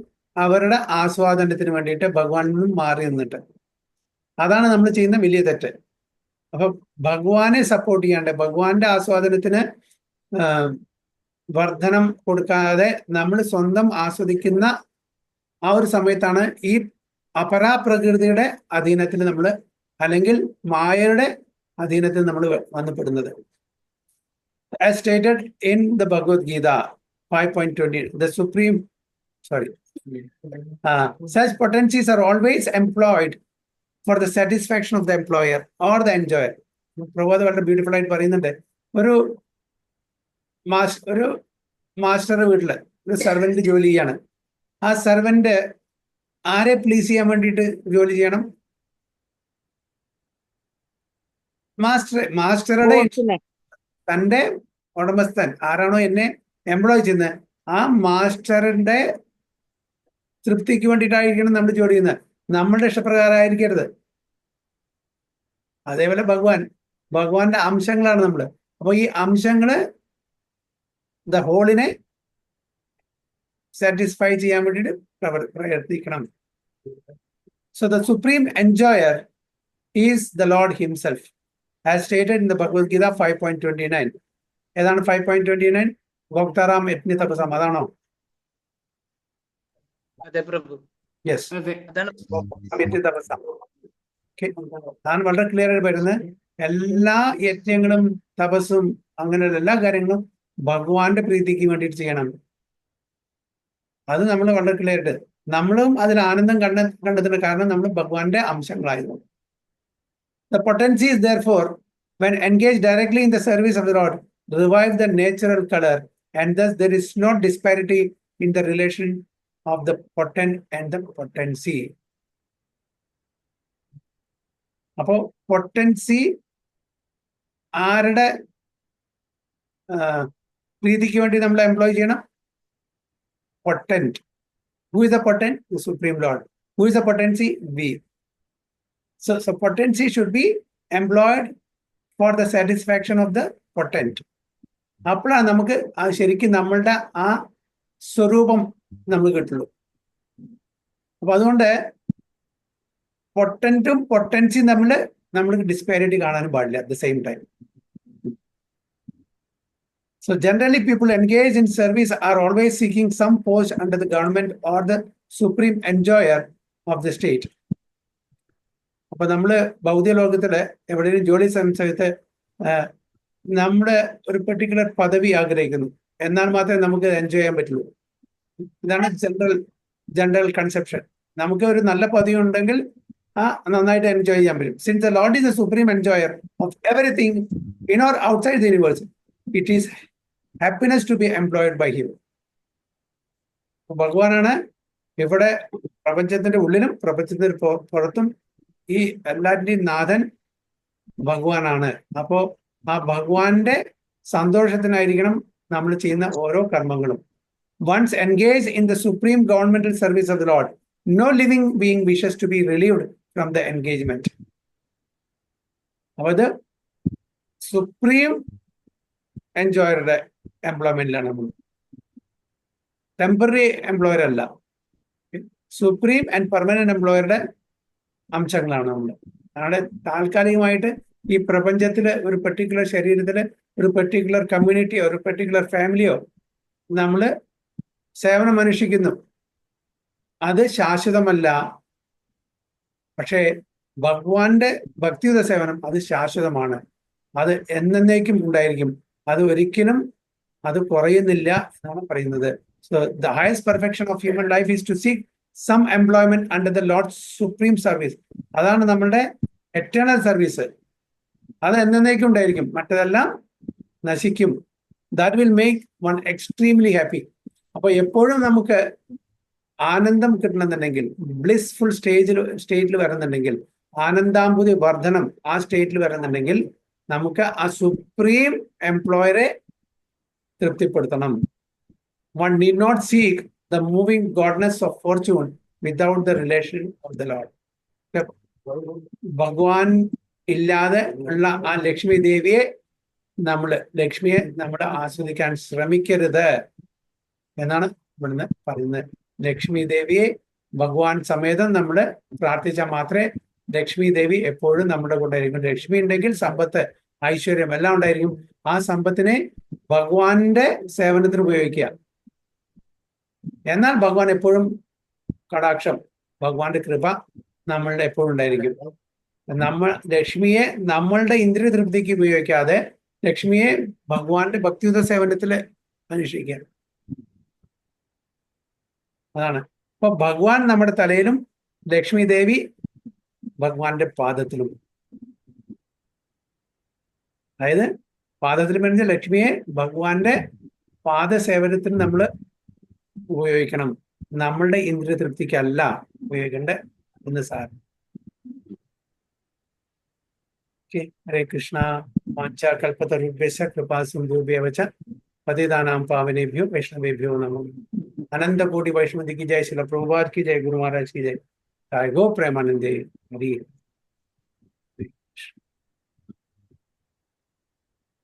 അവരുടെ ആസ്വാദനത്തിന് വേണ്ടിയിട്ട് ഭഗവാനിൽ നിന്നും മാറി നിന്നിട്ട്. അതാണ് നമ്മൾ ചെയ്യുന്ന വലിയ തെറ്റ്. അപ്പൊ ഭഗവാനെ സപ്പോർട്ട് ചെയ്യാണ്ട് ഭഗവാന്റെ ആസ്വാദനത്തിന് വർധനം കൊടുക്കാതെ നമ്മൾ സ്വന്തം ആസ്വദിക്കുന്ന ആ ഒരു സമയത്താണ് ഈ അപരാപ്രകൃതിയുടെ അധീനത്തിൽ നമ്മൾ, അല്ലെങ്കിൽ മായയുടെ അധീനത്തിൽ നമ്മൾ വന്നപ്പെടുന്നത്. As stated in the Bhagavad Gita 5.20, the supreme, such potencies are always employed for the satisfaction of the employer or the enjoyer. Prabhupada വളരെ ബ്യൂട്ടിഫുൾ ആയിട്ട് പറയുന്നുണ്ട്. ഒരു മാസ്റ്ററുടെ വീട്ടില് ഒരു സെർവന്റ് ജോലി ചെയ്യാണ്. ആ സെർവന്റ് ആരെ പ്ലീസ് ചെയ്യാൻ വേണ്ടിയിട്ട് ജോലി ചെയ്യണം? മാസ്റ്ററുടെ തന്റെ ഉടമസ്ഥൻ ആരാണോ എന്നെ എംപ്ലോയ് ചെയ്യുന്നത് ആ മാസ്റ്ററിന്റെ തൃപ്തിക്ക് വേണ്ടിയിട്ടായിരിക്കണം നമ്മൾ ജോലി ചെയ്യുന്നത്, നമ്മളുടെ ഇഷ്ടപ്രകാരം ആയിരിക്കരുത്. അതേപോലെ ഭഗവാന്റെ അംശങ്ങളാണ് നമ്മൾ. അപ്പൊ ഈ അംശങ്ങള് ദ ഹോളിനെ സാറ്റിസ്ഫൈ ചെയ്യാൻ വേണ്ടിയിട്ട് പ്രയത്നിക്കണം. So the supreme enjoyer is the lord himself, as stated in the Bhagavad Gita 5.29. ഏതാണ് 5.29? ഭോക്താറാം യജ്ഞ തപസാം, അതാണോ? അതെ പ്രഭു. യെസ്, അതാണ് അതാണ് വളരെ ക്ലിയർ ആയിട്ട് വരുന്നത്. എല്ലാ യജ്ഞങ്ങളും തപസ്സും അങ്ങനെയുള്ള എല്ലാ കാര്യങ്ങളും ഭഗവാന്റെ പ്രീതിക്ക് വേണ്ടിയിട്ട് ചെയ്യണം. അത് നമ്മൾ വളരെ ക്ലിയർ ആയിട്ട്, നമ്മളും അതിൽ ആനന്ദം കണ്ടെത്തുന്ന കാരണം നമ്മൾ ഭഗവാന്റെ അംശങ്ങളായിരുന്നു. The potencies, therefore, when engaged directly in the service of the Lord, revive the natural color, and thus there is no disparity in the relation of the potent and the potency. അപ്പോ potency ആരുടെ പ്രീതിക്ക് വേണ്ടി നമ്മൾ employ ചെയ്യണം? Potent. Who is the potent? The Supreme Lord. Who is the potency? We. So potency should be employed for the satisfaction of the potent. അപ്പോഴാണ് നമുക്ക് ശരിക്കും നമ്മളുടെ ആ സ്വരൂപം നമ്മൾ കിട്ടുള്ളൂ. അപ്പൊ അതുകൊണ്ട് പൊട്ടന്റും പൊട്ടൻസിയും തമ്മിൽ നമ്മൾക്ക് ഡിസ്പാരിറ്റി കാണാനും പാടില്ല at the same time. So generally people engaged in service are always seeking some post under the government or the supreme enjoyer of the state. അപ്പൊ നമ്മള് ഭൗതിക ലോകത്തില് എവിടെയെങ്കിലും ജോലി സമയത്ത് നമ്മുടെ ഒരു പെർട്ടിക്കുലർ പദവി ആഗ്രഹിക്കുന്നു, എന്നാൽ മാത്രമേ നമുക്ക് എൻജോയ് ചെയ്യാൻ പറ്റുള്ളൂ. ഇതാണ് ജനറൽ കൺസെപ്ഷൻ. നമുക്ക് ഒരു നല്ല പദവി ഉണ്ടെങ്കിൽ നന്നായിട്ട് എൻജോയ് ചെയ്യാൻ പറ്റും. Since the Lord is the supreme enjoyer of everything in or outside the universe, it is happiness to be employed by him. ഭഗവാനാണ് ഇവിടെ പ്രപഞ്ചത്തിന്റെ ഉള്ളിലും പ്രപഞ്ചത്തിന്റെ പുറത്തും ഈ എല്ലാറ്റിന്റെയും നാഥൻ ഭഗവാനാണ്. അപ്പോ ആ ഭഗവാന്റെ സന്തോഷത്തിനായിരിക്കണം നമ്മൾ ചെയ്യുന്ന ഓരോ കർമ്മങ്ങളും. Once engaged in the supreme governmental service of the Lord, no living being wishes to be relieved from the engagement. അപ്പൊ അത് സുപ്രീം എംപ്ലോയറുടെ എംപ്ലോയ്മെന്റിലാണ് നമ്മൾ, ടെമ്പററി എംപ്ലോയർ അല്ല, സുപ്രീം ആൻഡ് പെർമനന്റ് എംപ്ലോയറുടെ അംശങ്ങളാണ് നമ്മൾ. നമ്മുടെ താൽക്കാലികമായിട്ട് ഈ പ്രപഞ്ചത്തില് ഒരു പെർട്ടിക്കുലർ ശരീരത്തില് ഒരു പെർട്ടിക്കുലർ കമ്മ്യൂണിറ്റിയോ ഒരു പെർട്ടിക്കുലർ ഫാമിലിയോ നമ്മൾ സേവനം അനുഷ്ഠിക്കുന്നു, അത് ശാശ്വതമല്ല. പക്ഷേ ഭഗവാന്റെ ഭക്തിയുത സേവനം അത് ശാശ്വതമാണ്, അത് എന്നേക്കും ഉണ്ടായിരിക്കും, അത് ഒരിക്കലും അത് കുറയുന്നില്ല എന്നാണ് പറയുന്നത്. So the highest perfection of human life is to seek some employment under the Lord's supreme service. അതാണ് നമ്മളുടെ എറ്റേണൽ സർവീസ്, അത് എന്നേക്കും ഉണ്ടായിരിക്കും, മറ്റതെല്ലാം നശിക്കും. That will make one extremely happy. അപ്പൊ എപ്പോഴും നമുക്ക് ആനന്ദം കിട്ടണമെന്നുണ്ടെങ്കിൽ, ബ്ലിസ്ഫുൾ സ്റ്റേറ്റിൽ വരുന്നുണ്ടെങ്കിൽ, ആനന്ദാംബുതി വർധനം ആ സ്റ്റേറ്റിൽ വരുന്നുണ്ടെങ്കിൽ നമുക്ക് ആ supreme എംപ്ലോയറെ തൃപ്തിപ്പെടുത്തണം. One need not seek the moving godness of fortune without the relation of the Lord. ഭഗവാൻ ഇല്ലാതെ ഉള്ള ആ ലക്ഷ്മി ദേവിയെ ലക്ഷ്മിയെ നമ്മൾ ആസ്വദിക്കാൻ ശ്രമിക്കരുത് എന്നാണ് ഇവിടുന്ന് പറയുന്നത്. ലക്ഷ്മി ദേവിയെ ഭഗവാൻ സമേതം നമ്മൾ പ്രാർത്ഥിച്ചാൽ മാത്രമേ ലക്ഷ്മി ദേവി എപ്പോഴും നമ്മുടെ കൂടെ ആയിരിക്കും. ലക്ഷ്മി ഉണ്ടെങ്കിൽ സമ്പത്ത്, ഐശ്വര്യം എല്ലാം ഉണ്ടായിരിക്കും. ആ സമ്പത്തിനെ ഭഗവാന്റെ സേവനത്തിന് ഉപയോഗിക്കുക. എന്നാൽ ഭഗവാൻ എപ്പോഴും കടാക്ഷം, ഭഗവാന്റെ കൃപ നമ്മളുടെ എപ്പോഴും ഉണ്ടായിരിക്കും. ലക്ഷ്മിയെ നമ്മളുടെ ഇന്ദ്രിയ തൃപ്തിക്ക് ഉപയോഗിക്കാതെ ലക്ഷ്മിയെ ഭഗവാന്റെ ഭക്തിയുത സേവനത്തിൽ അനുഷ്ഠിക്കുക. അതാണ്. അപ്പൊ ഭഗവാൻ നമ്മുടെ തലയിലും ലക്ഷ്മി ദേവി ഭഗവാന്റെ പാദത്തിലും. അതായത് പാദത്തിൽ പറഞ്ഞ ലക്ഷ്മിയെ ഭഗവാന്റെ പാദസേവനത്തിന് നമ്മൾ ഉപയോഗിക്കണം, നമ്മളുടെ ഇന്ദ്രിയ തൃപ്തിക്കല്ല ഉപയോഗിക്കേണ്ട എന്ന് സാർ. ഹരേ കൃഷ്ണ. വാഞ്ചാ കൽപതരുഭ്യശ്ച കൃപാ സിന്ധുഭ്യവ ച പതിതാനാം പാവനേഭ്യോ വൈഷ്ണവേഭ്യോ നമോ. अनंत कोटि वैष्णव की जय, श्रील प्रभुपाद की जय, गुरु महाराज की जय, जय गो प्रेमानंदे हरि।